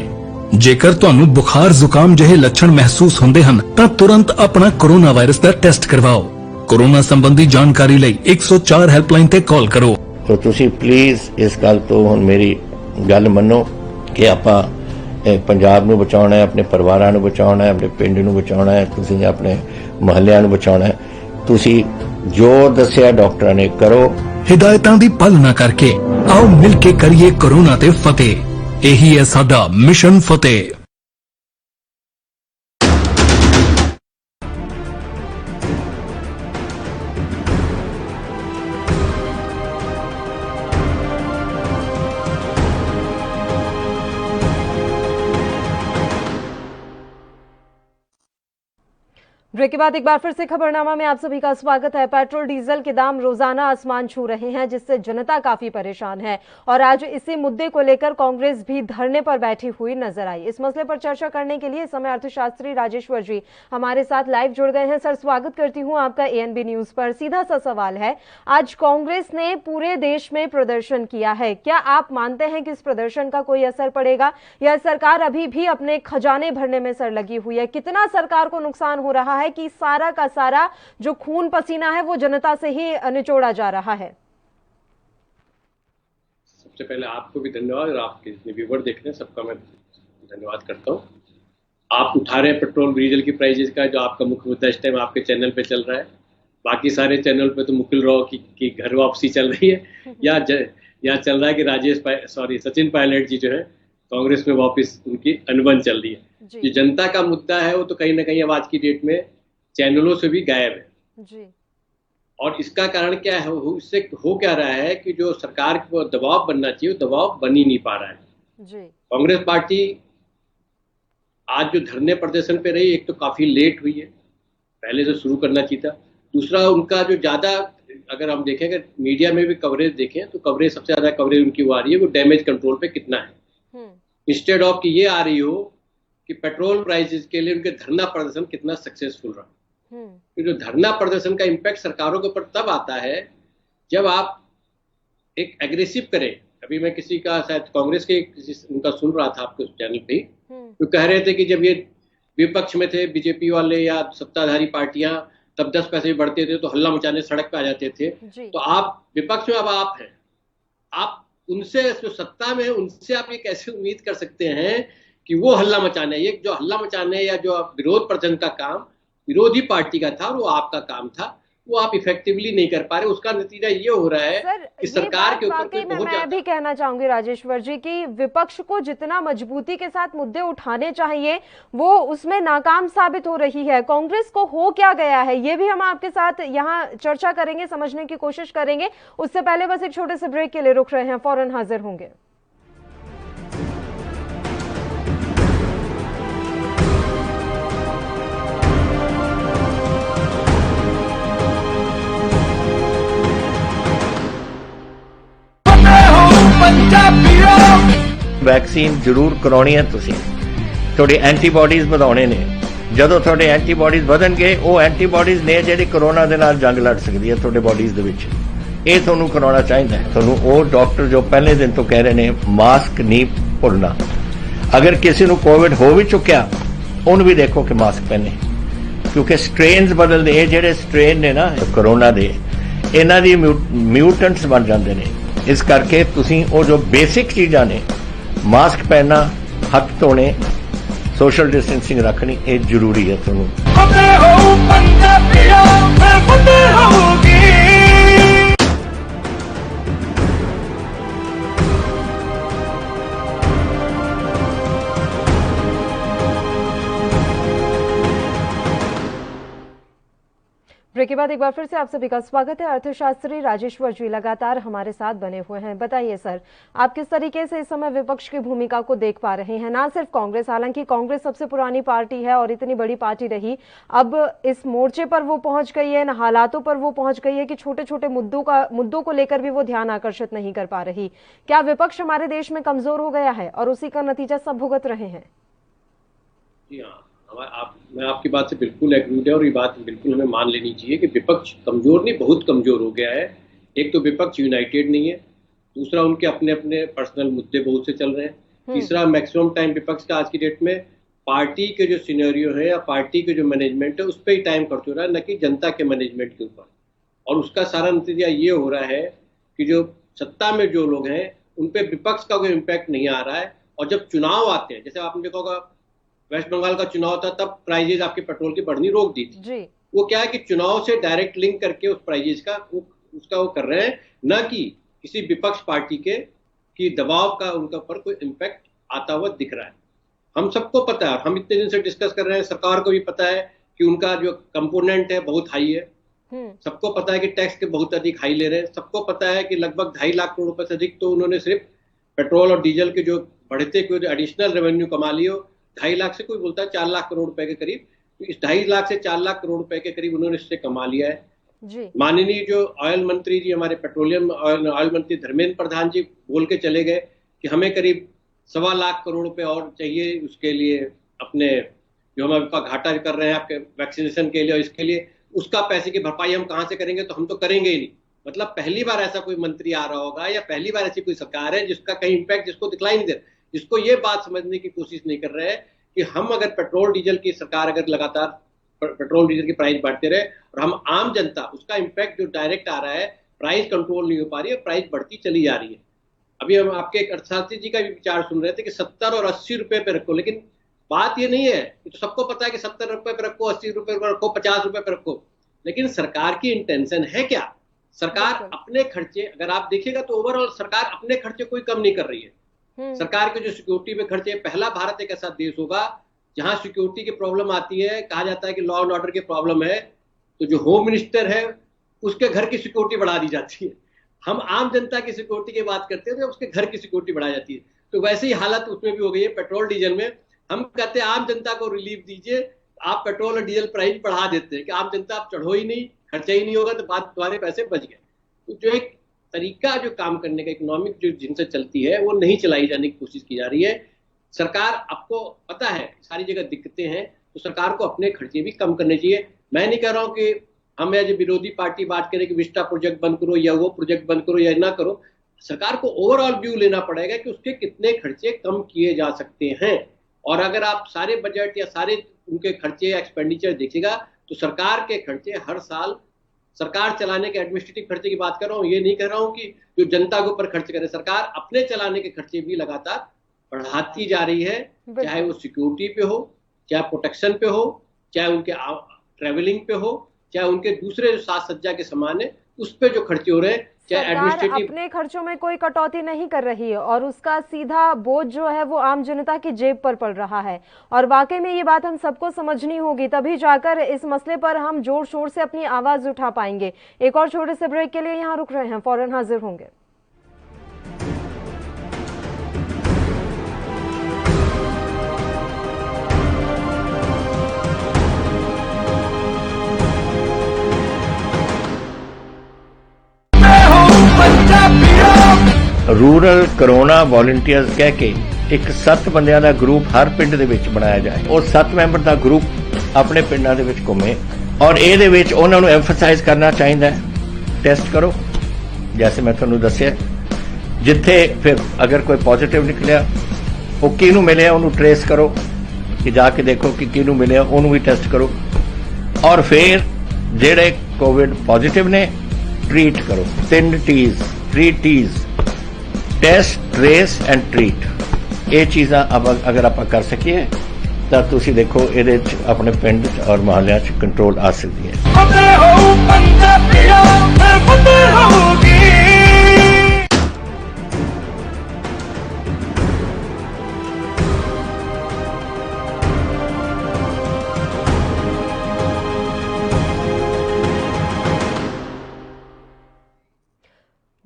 ਜੇਕਰ ਤੁਹਾਨੂੰ ਬੁਖਾਰ ਜ਼ੁਕਾਮ ਜਿਹੇ ਲੱਛਣ ਮਹਿਸੂਸ ਹੁੰਦੇ ਹਨ ਤਾਂ ਤੁਰੰਤ ਆਪਣਾ ਕੋਰੋਨਾ ਵਾਇਰਸ ਦਾ ਟੈਸਟ ਕਰਵਾਓ। ਕੋਰੋਨਾ ਸੰਬੰਧੀ ਜਾਣਕਾਰੀ ਲਈ 104 ਹੈਲਪਲਾਈਨ ਤੇ ਕਾਲ ਕਰੋ। तो तुसी प्लीज इस गल तो हुण मेरी गल मनो कि आपां पंजाब नूं बचाउणा है, अपने परिवारां नूं बचाउणा है, अपने पिंड नूं बचाउणा है, तुसी अपने महल्लिਆਂ नूं बचाउणा है। तुसी जो दस्सिया डॉक्टरां ने करो। हिदायतां दी पालना करके आओ मिल के करिए कोरोना ते फतेह। यही है साडा मिशन फतेह। ब्रेक के बाद एक बार फिर से खबरनामा में आप सभी का स्वागत है। पेट्रोल डीजल के दाम रोजाना आसमान छू रहे हैं, जिससे जनता काफी परेशान है और आज इसी मुद्दे को लेकर कांग्रेस भी धरने पर बैठी हुई नजर आई। इस मसले पर चर्चा करने के लिए इस समय अर्थशास्त्री राजेश्वर जी हमारे साथ लाइव जुड़ गए हैं। सर, स्वागत करती हूं आपका एएनबी न्यूज पर। सीधा सा सवाल है, आज कांग्रेस ने पूरे देश में प्रदर्शन किया है, क्या आप मानते हैं कि इस प्रदर्शन का कोई असर पड़ेगा या सरकार अभी भी अपने खजाने भरने में सर लगी हुई है? कितना सरकार को नुकसान हो रहा है कि सारा का सारा जो खून पसीना है वो जनता से ही निचोड़ा जा रहा है? सबसे पहले आपको भी धन्यवाद और आपके जितने व्यूअर देख रहे हैं सबका मैं धन्यवाद करता हूं। आप उठा रहे हैं पेट्रोल डीजल की प्राइजेस का, जो आपका मुख्य मुद्दा इस टाइम आपके चैनल पे चल रहा है। बाकी सारे चैनल पे तो मुकुल रहो कि घर वापसी चल रही है या चल रहा है कि सचिन पायलट जी जो है कांग्रेस में वापस उनकी अनबन चल रही है। जो जनता का मुद्दा है वो तो कहीं ना कहीं अब आज की डेट में चैनलों से भी गायब है जी। और इसका कारण क्या है, इससे हो क्या रहा है कि जो सरकार को दबाव बनना चाहिए वो दबाव बन ही नहीं पा रहा है जी। कांग्रेस पार्टी आज जो धरने प्रदर्शन पे रही, एक तो काफी लेट हुई है, पहले से शुरू करना चाहिए था। दूसरा, उनका जो ज्यादा अगर हम देखें, अगर मीडिया में भी कवरेज देखें तो कवरेज सबसे ज्यादा कवरेज उनकी वो आ रही है वो डैमेज कंट्रोल पे कितना है, इंस्टेड ऑफ कि ये आ रही हो कि पेट्रोल प्राइसेस के लिए उनके धरना प्रदर्शन कितना सक्सेसफुल रहा। तो जो धरना प्रदर्शन का इम्पैक्ट सरकारों के ऊपर तब आता है जब आप एक एग्रेसिव करें। अभी मैं किसी का शायद कांग्रेस के उनका सुन रहा था आपके चैनल पे, तो कह रहे थे कि जब ये विपक्ष में थे बीजेपी वाले या सत्ताधारी पार्टियां, तब 10 पैसे बढ़ते थे तो हल्ला मचाने सड़क पे आ जाते थे। तो आप विपक्ष में अब आप हैं, आप उनसे जो सत्ता में उनसे आप ये कैसे उम्मीद कर सकते हैं कि वो हल्ला मचाने, ये जो हल्ला मचाने या जो विरोध प्रदर्शन का काम विरोधी पार्टी का था और वो आपका काम था, वो आप इफेक्टिवली नहीं कर पा रहे। उसका नतीजा ये हो रहा है कि सरकार के ऊपर मैं भी कहना चाहूंगी राजेश्वर जी कि विपक्ष को जितना मजबूती के साथ मुद्दे उठाने चाहिए वो उसमें नाकाम साबित हो रही है। कांग्रेस को हो क्या गया है, ये भी हम आपके साथ यहाँ चर्चा करेंगे, समझने की कोशिश करेंगे। उससे पहले बस एक छोटे से ब्रेक के लिए रुक रहे हैं, फौरन हाजिर होंगे। वैक्सीन जरूर करवानी है, तुसी थोड़ी एंटीबॉडीज ਵਧਾਉਣੇ ਨੇ। ਜਦੋਂ ਤੁਹਾਡੇ ਐਂਟੀਬॉडीज ਵਧਣਗੇ ਉਹ ਐਂਟੀਬॉडीज ਨੇ ਜਿਹੜੀ ਕੋਰੋਨਾ ਦੇ ਨਾਲ ਜੰਗ ਲੜ ਸਕਦੀ ਹੈ ਤੁਹਾਡੇ ਬॉडीज ਦੇ ਵਿੱਚ। ਇਹ ਤੁਹਾਨੂੰ ਕਰਾਉਣਾ ਚਾਹੀਦਾ ਹੈ। ਤੁਹਾਨੂੰ ਉਹ ਡਾਕਟਰ ਜੋ ਪਹਿਲੇ ਦਿਨ ਤੋਂ ਕਹਿ ਰਹੇ ਨੇ ਮਾਸਕ ਨਹੀਂ ਭੁੱਲਣਾ। अगर किसी ਨੂੰ कोविड हो भी चुकिया ਉਹਨੂੰ भी देखो कि मास्क पहने, क्योंकि स्ट्रेन्स बदलते, ये ਜਿਹੜੇ स्ट्रेन ने ना कोरोना ਦੇ, ਇਹਨਾਂ ਦੀ म्यूटेंट्स बन जाते हैं। इस करके तुसीं वो जो बेसिक चीज़ां ने, मास्क पहनना, हथ धोने, सोशल डिस्टेंसिंग रखनी, ये जरूरी है। ब्रेक के बाद एक बार फिर से आप सभी का स्वागत है। अर्थशास्त्री राजेश्वर जी लगातार हमारे साथ बने हुए हैं। बताइए सर, आप किस तरीके से इस समय विपक्ष की भूमिका को देख पा रहे हैं? ना सिर्फ कांग्रेस, हालांकि कांग्रेस सबसे पुरानी पार्टी है और इतनी बड़ी पार्टी रही, अब इस मोर्चे पर वो पहुंच गई है, न हालातों पर वो पहुंच गई है कि छोटे छोटे मुद्दों को लेकर भी वो ध्यान आकर्षित नहीं कर पा रही। क्या विपक्ष हमारे देश में कमजोर हो गया है और उसी का नतीजा सब भुगत रहे हैं? जी हाँ, मैं आपकी बात से बिल्कुल एग्री है और ये बात बिल्कुल हमें मान लेनी चाहिए कि विपक्ष कमजोर नहीं, बहुत कमजोर हो गया है। एक तो विपक्ष यूनाइटेड नहीं है, दूसरा उनके अपने अपने पर्सनल मुद्दे बहुत से चल रहे हैं, तीसरा मैक्सिमम टाइम विपक्ष का आज की डेट में पार्टी के जो सिनेरियो है या पार्टी के जो मैनेजमेंट है उस पर ही टाइम खर्च हो रहा है, न कि जनता के मैनेजमेंट के ऊपर। और उसका सारा नतीजा ये हो रहा है कि जो सत्ता में जो लोग हैं उन पर विपक्ष का कोई इम्पैक्ट नहीं आ रहा है। और जब चुनाव आते हैं, जैसे आपने देखा होगा वेस्ट बंगाल का चुनाव था, तब प्राइजेज आपके पेट्रोल की बढ़नी रोक दी थी। वो क्या है कि चुनाव से डायरेक्ट लिंक करके उस प्राइजेज का वो कर रहे हैं, न कि किसी विपक्ष पार्टी की दबाव का उनके ऊपर कोई इम्पैक्ट आता हुआ दिख रहा है। हम सबको पता है, हम इतने दिन से डिस्कस कर रहे हैं, सरकार को भी पता है कि उनका जो कंपोनेंट है बहुत हाई है। सबको पता है कि टैक्स के बहुत अधिक हाई ले रहे हैं। सबको पता है कि लगभग 2.5 लाख करोड़ रुपए से अधिक तो उन्होंने सिर्फ पेट्रोल और डीजल के जो बढ़ते हुए एडिशनल रेवेन्यू कमा लियो, 2.5 लाख से कोई बोलता है 4 लाख करोड़ रुपए के करीब, तो इस 2.5 लाख से 4 लाख करोड़ रुपए के करीब उन्होंने इससे कमा लिया है। माननीय जो ऑयल मंत्री जी, हमारे पेट्रोलियम ऑयल मंत्री धर्मेंद्र प्रधान जी बोल के चले गए कि हमें करीब 1.25 लाख करोड़ रुपए और चाहिए उसके लिए, अपने जो हम आपका घाटा कर रहे हैं आपके वैक्सीनेशन के लिए और इसके लिए, उसका पैसे की भरपाई हम कहाँ से करेंगे? तो हम तो करेंगे ही नहीं। मतलब पहली बार ऐसा कोई मंत्री आ रहा होगा या पहली बार ऐसी कोई सरकार है जिसका कहीं इम्पैक्ट, जिसको दिखलाई नहीं दे, जिसको ये बात समझने की कोशिश नहीं कर रहे हैं कि हम अगर पेट्रोल डीजल की सरकार अगर लगातार पेट्रोल डीजल की प्राइस बढ़ते रहे और हम आम जनता, उसका इम्पैक्ट जो डायरेक्ट आ रहा है, प्राइस कंट्रोल नहीं हो पा रही है, प्राइस बढ़ती चली जा रही है। अभी हम आपके एक अर्थशास्त्री जी का भी विचार सुन रहे थे कि 70 और 80 रुपए पे रखो, लेकिन बात ये नहीं है, ये तो सबको पता है कि 70 रुपए पे रखो, 80 रुपए पे रखो, 50 रुपए पे रखो, लेकिन सरकार की इंटेंशन है क्या? सरकार अपने खर्चे, अगर आप देखिएगा तो ओवरऑल सरकार अपने खर्चे कोई कम नहीं कर रही है। सरकार के जो सिक्योरिटी पे खर्चे, पहला भारत एक ऐसा देश होगा जहां सिक्योरिटी की प्रॉब्लम आती है, कहा जाता है कि लॉ एंड ऑर्डर की प्रॉब्लम है, तो जो होम मिनिस्टर है उसके घर की सिक्योरिटी बढ़ा दी जाती है। हम आम जनता की सिक्योरिटी की बात करते हैं तो उसके घर की सिक्योरिटी बढ़ाई जाती है। तो वैसे ही हालत उसमें भी हो गई है पेट्रोल डीजल में। हम कहते हैं आम जनता को रिलीफ दीजिए, आप पेट्रोल और डीजल प्राइस बढ़ा देते हैं कि आम जनता आप चढ़ो ही नहीं, खर्चा ही नहीं होगा, तो बात तुम्हारे पैसे बच गए। तो जो एक तरीका जो काम करने का इकोनॉमिक जो जिनसे चलती है वो नहीं चलाई जाने की कोशिश की जा रही है। सरकार, आपको पता है सारी जगह दिक्कतें हैं, तो सरकार को अपने खर्चे भी कम करने चाहिए। मैं नहीं कह रहा हूँ कि हम एज विरोधी पार्टी बात करें कि विस्टा प्रोजेक्ट बंद करो या वो प्रोजेक्ट बंद करो या ना करो। सरकार को ओवरऑल व्यू लेना पड़ेगा कि उसके कितने खर्चे कम किए जा सकते हैं। और अगर आप सारे बजट या सारे उनके खर्चे एक्सपेंडिचर देखिएगा तो सरकार के खर्चे हर साल, सरकार चलाने के एडमिनिस्ट्रेटिव खर्चे की बात कर रहा हूँ, ये नहीं कर रहा हूँ कि जो जनता के ऊपर खर्च करे, सरकार अपने चलाने के खर्चे भी लगातार बढ़ाती जा रही है, चाहे वो सिक्योरिटी पे हो, चाहे प्रोटेक्शन पे हो, चाहे उनके ट्रेवलिंग पे हो, चाहे उनके दूसरे जो साज सज्जा के सामान है उस पे जो खर्चे हो रहे हैं, चाहे एडमिनिस्ट्रेटिव। अपने खर्चों में कोई कटौती नहीं कर रही है और उसका सीधा बोझ जो है वो आम जनता की जेब पर पड़ रहा है। और वाकई में ये बात हम सबको समझनी होगी, तभी जाकर इस मसले पर हम जोर शोर से अपनी आवाज उठा पाएंगे। एक और छोटे से ब्रेक के लिए यहाँ रुक रहे हैं, फौरन हाजिर होंगे। रूरल कोरोना वॉलंटियर्स कह के एक 7 ਬੰਦਿਆਂ ਦਾ ਗਰੁੱਪ ਹਰ ਪਿੰਡ ਦੇ ਵਿੱਚ ਬਣਾਇਆ ਜਾਏ। ਉਹ 7 ਮੈਂਬਰ ਦਾ ਗਰੁੱਪ ਆਪਣੇ ਪਿੰਡਾਂ ਦੇ ਵਿੱਚ ਘੁੰਮੇ ਔਰ ਇਹਦੇ ਵਿੱਚ ਉਹਨਾਂ ਨੂੰ ਐਮਫਸਾਈਜ਼ ਕਰਨਾ ਚਾਹੀਦਾ ਹੈ, ਟੈਸਟ ਕਰੋ जैसे मैं ਤੁਹਾਨੂੰ ਦੱਸਿਆ, ਜਿੱਥੇ ਫਿਰ ਅਗਰ ਕੋਈ ਪੋਜ਼ਿਟਿਵ ਨਿਕਲਿਆ ਉਹ ਕਿਹਨੂੰ ਮਿਲਿਆ ਉਹਨੂੰ ਟ੍ਰੇਸ ਕਰੋ, ਕਿ ਜਾ ਕੇ ਦੇਖੋ ਕਿ ਕਿਹਨੂੰ ਮਿਲਿਆ ਉਹਨੂੰ ਵੀ ਟੈਸਟ ਕਰੋ, ਔਰ ਫਿਰ ਜਿਹੜੇ ਕੋਵਿਡ ਪੋਜ਼ਿਟਿਵ ਨੇ ट्रीट करो। 3 T's test, trace and treat. ये चीज़ां अगर आप कर सकिए तो तुसी देखो ये अपने पिंड और मोहल्ले कंट्रोल आ सकती है।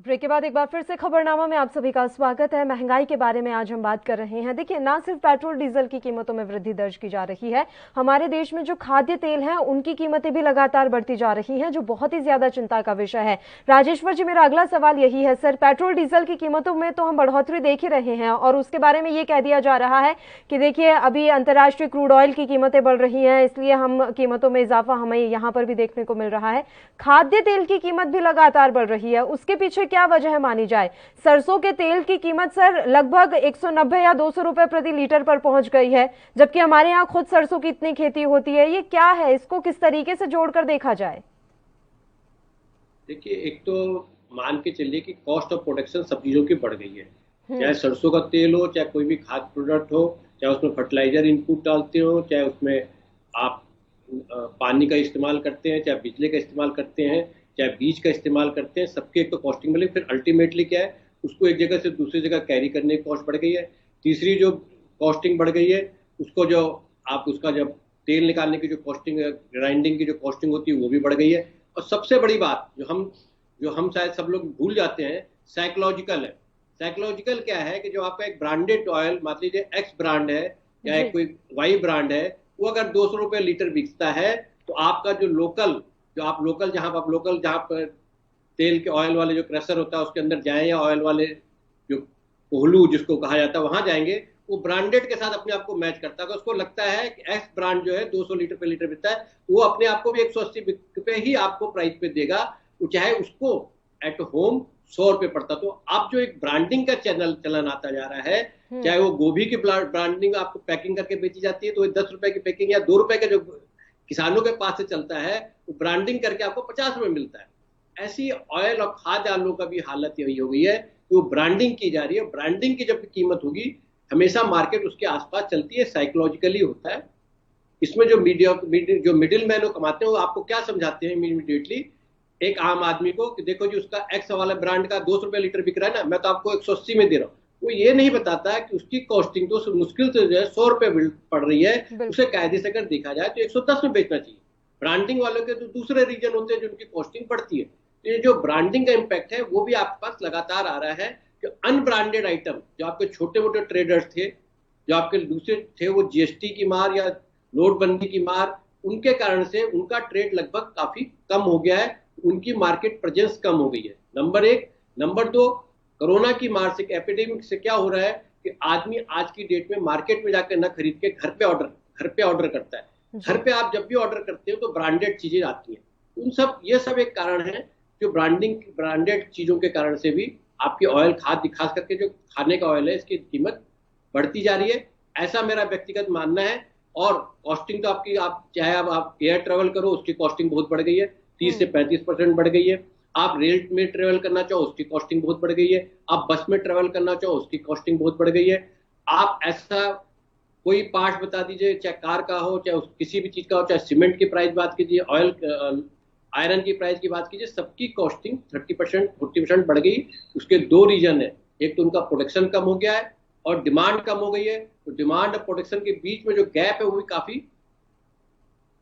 ब्रेक के बाद एक बार फिर से खबरनामा में आप सभी का स्वागत है। महंगाई के बारे में आज हम बात कर रहे हैं। देखिए, ना सिर्फ पेट्रोल डीजल की कीमतों में वृद्धि दर्ज की जा रही है, हमारे देश में जो खाद्य तेल हैं उनकी कीमतें भी लगातार बढ़ती जा रही हैं, जो बहुत ही ज्यादा चिंता का विषय है। राजेश्वर जी, मेरा अगला सवाल यही है सर, पेट्रोल डीजल की कीमतों में तो हम बढ़ोतरी देख ही रहे हैं और उसके बारे में ये कह दिया जा रहा है कि देखिए अभी अंतर्राष्ट्रीय क्रूड ऑयल की कीमतें बढ़ रही हैं, इसलिए हम कीमतों में इजाफा हमें यहाँ पर भी देखने को मिल रहा है। खाद्य तेल की कीमत भी लगातार बढ़ रही है, उसके पीछे क्या वजह मानी जाए? सरसों के तेल की कीमत सर लगभग 190 या 200 रुपए प्रति लीटर पर पहुंच गई है, जबकि हमारे यहाँ खुद सरसों की इतनी खेती होती है। ये क्या है, इसको किस तरीके से जोड़कर देखा जाए? देखिए, एक तो मान के चलिए कि कॉस्ट ऑफ प्रोडक्शन सब चीजों की बढ़ गई है, चाहे सरसों का तेल हो, चाहे कोई भी खाद्य प्रोडक्ट हो, चाहे उसमें फर्टिलाइजर इनपुट डालते हो, चाहे उसमें आप पानी का इस्तेमाल करते हैं, चाहे बिजली का इस्तेमाल करते हैं, चाहे बीज का इस्तेमाल करते हैं, सबके एक तो कॉस्टिंग मिले। फिर अल्टीमेटली क्या है, उसको एक जगह से दूसरी जगह कैरी करने की कॉस्ट बढ़ गई है। तीसरी जो कॉस्टिंग बढ़ गई है, उसको जो आप उसका जब तेल निकालने की जो कॉस्टिंग, ग्राइंडिंग की जो कॉस्टिंग होती है वो भी बढ़ गई है। और सबसे बड़ी बात जो हम शायद सब लोग भूल जाते हैं, साइकोलॉजिकल है। साइकोलॉजिकल क्या है कि जो आपका एक ब्रांडेड ऑयल, मान लीजिए एक्स ब्रांड है या कोई वाई ब्रांड है, वो अगर 200 रुपये लीटर बिकता है, तो आपका जो लोकल जहाँ पर तेल के ऑयल वाले जो क्रशर होता है उसके अंदर जाएं, या ऑयल वाले जो कोहलू जिसको कहा जाता है वहां जाएंगे, वो ब्रांडेड के साथ अपने आप को मैच करता है। उसको लगता है कि एक्स ब्रांड जो है 200 लीटर पे लीटर बिकता है, वो अपने आप को भी 180 रुपये ही आपको प्राइस पे देगा, चाहे उसको एट होम 100 रुपये पड़ता। तो अब जो एक ब्रांडिंग का चलन आता जा रहा है, चाहे वो गोभी की ब्रांडिंग आपको पैकिंग करके बेची जाती है, तो 10 रुपए की पैकिंग या 2 रुपए का जो किसानों के पास से चलता है, वो ब्रांडिंग करके आपको 50 रुपए मिलता है। ऐसी ऑयल और खाद्य आलू का भी हालत यही हो गई है कि वो ब्रांडिंग की जा रही है। ब्रांडिंग की जब कीमत होगी, हमेशा मार्केट उसके आसपास चलती है, साइकोलॉजिकली होता है। इसमें जो मिडिल मैन कमाते हैं, वो आपको क्या समझाते हैं इमीडिएटली एक आम आदमी को कि देखो जी, उसका एक्स वाला ब्रांड का 200 रुपये लीटर बिक रहा है ना, मैं तो आपको 180 में दे रहा हूँ। वो ये नहीं बताता कि उसकी कॉस्टिंग तो मुश्किल से जो है 100 रुपये पड़ रही है, उसे कायदे से अगर देखा जाए तो 110 में बेचना चाहिए। ब्रांडिंग वालों के तो दूसरे रीजन होते हैं जिनकी कॉस्टिंग बढ़ती है। तो ये जो ब्रांडिंग का इम्पैक्ट है वो भी आपके पास लगातार आ रहा है कि अनब्रांडेड आइटम जो आपके छोटे मोटे ट्रेडर्स थे, जो आपके दूसरे थे, वो जीएसटी की मार या नोटबंदी की मार, उनके कारण से उनका ट्रेड लगभग काफी कम हो गया है, उनकी मार्केट प्रेजेंस कम हो गई है, नंबर 1। नंबर 2, कोरोना की मार से, एपिडेमिक से क्या हो रहा है कि आदमी आज की डेट में मार्केट में जाकर न खरीद के घर पे ऑर्डर करता है। घर पे आप जब भी ऑर्डर करते हो तो ब्रांडेड चीजें आती हैं। ये सब एक कारण है जो ब्रांडेड चीजों के कारण से भी आपकी ऑयल खास करके जो खाने का ऑयल है, इसकी कीमत बढ़ती जा रही है, ऐसा मेरा व्यक्तिगत मानना है। और कॉस्टिंग तो आप चाहे आप एयर ट्रेवल करो, उसकी कॉस्टिंग बहुत बढ़ गई है, 30 से 35% बढ़ गई है। आप रेल में ट्रेवल करना चाहो, उसकी कॉस्टिंग बहुत बढ़ गई है। आप बस में ट्रेवल करना चाहो, उसकी कॉस्टिंग बहुत बढ़ गई है। आप ऐसा कोई पार्ट बता दीजिए, चाहे कार का हो, चाहे किसी भी चीज का हो, चाहे सीमेंट की प्राइस बात कीजिए, आयरन की प्राइस की बात कीजिए, सबकी कॉस्टिंग 30% 40% बढ़ गई। उसके 2 रीजन है, एक तो उनका प्रोडक्शन कम हो गया है और डिमांड कम हो गई है। तो डिमांड और प्रोडक्शन के बीच में जो गैप है वो भी काफी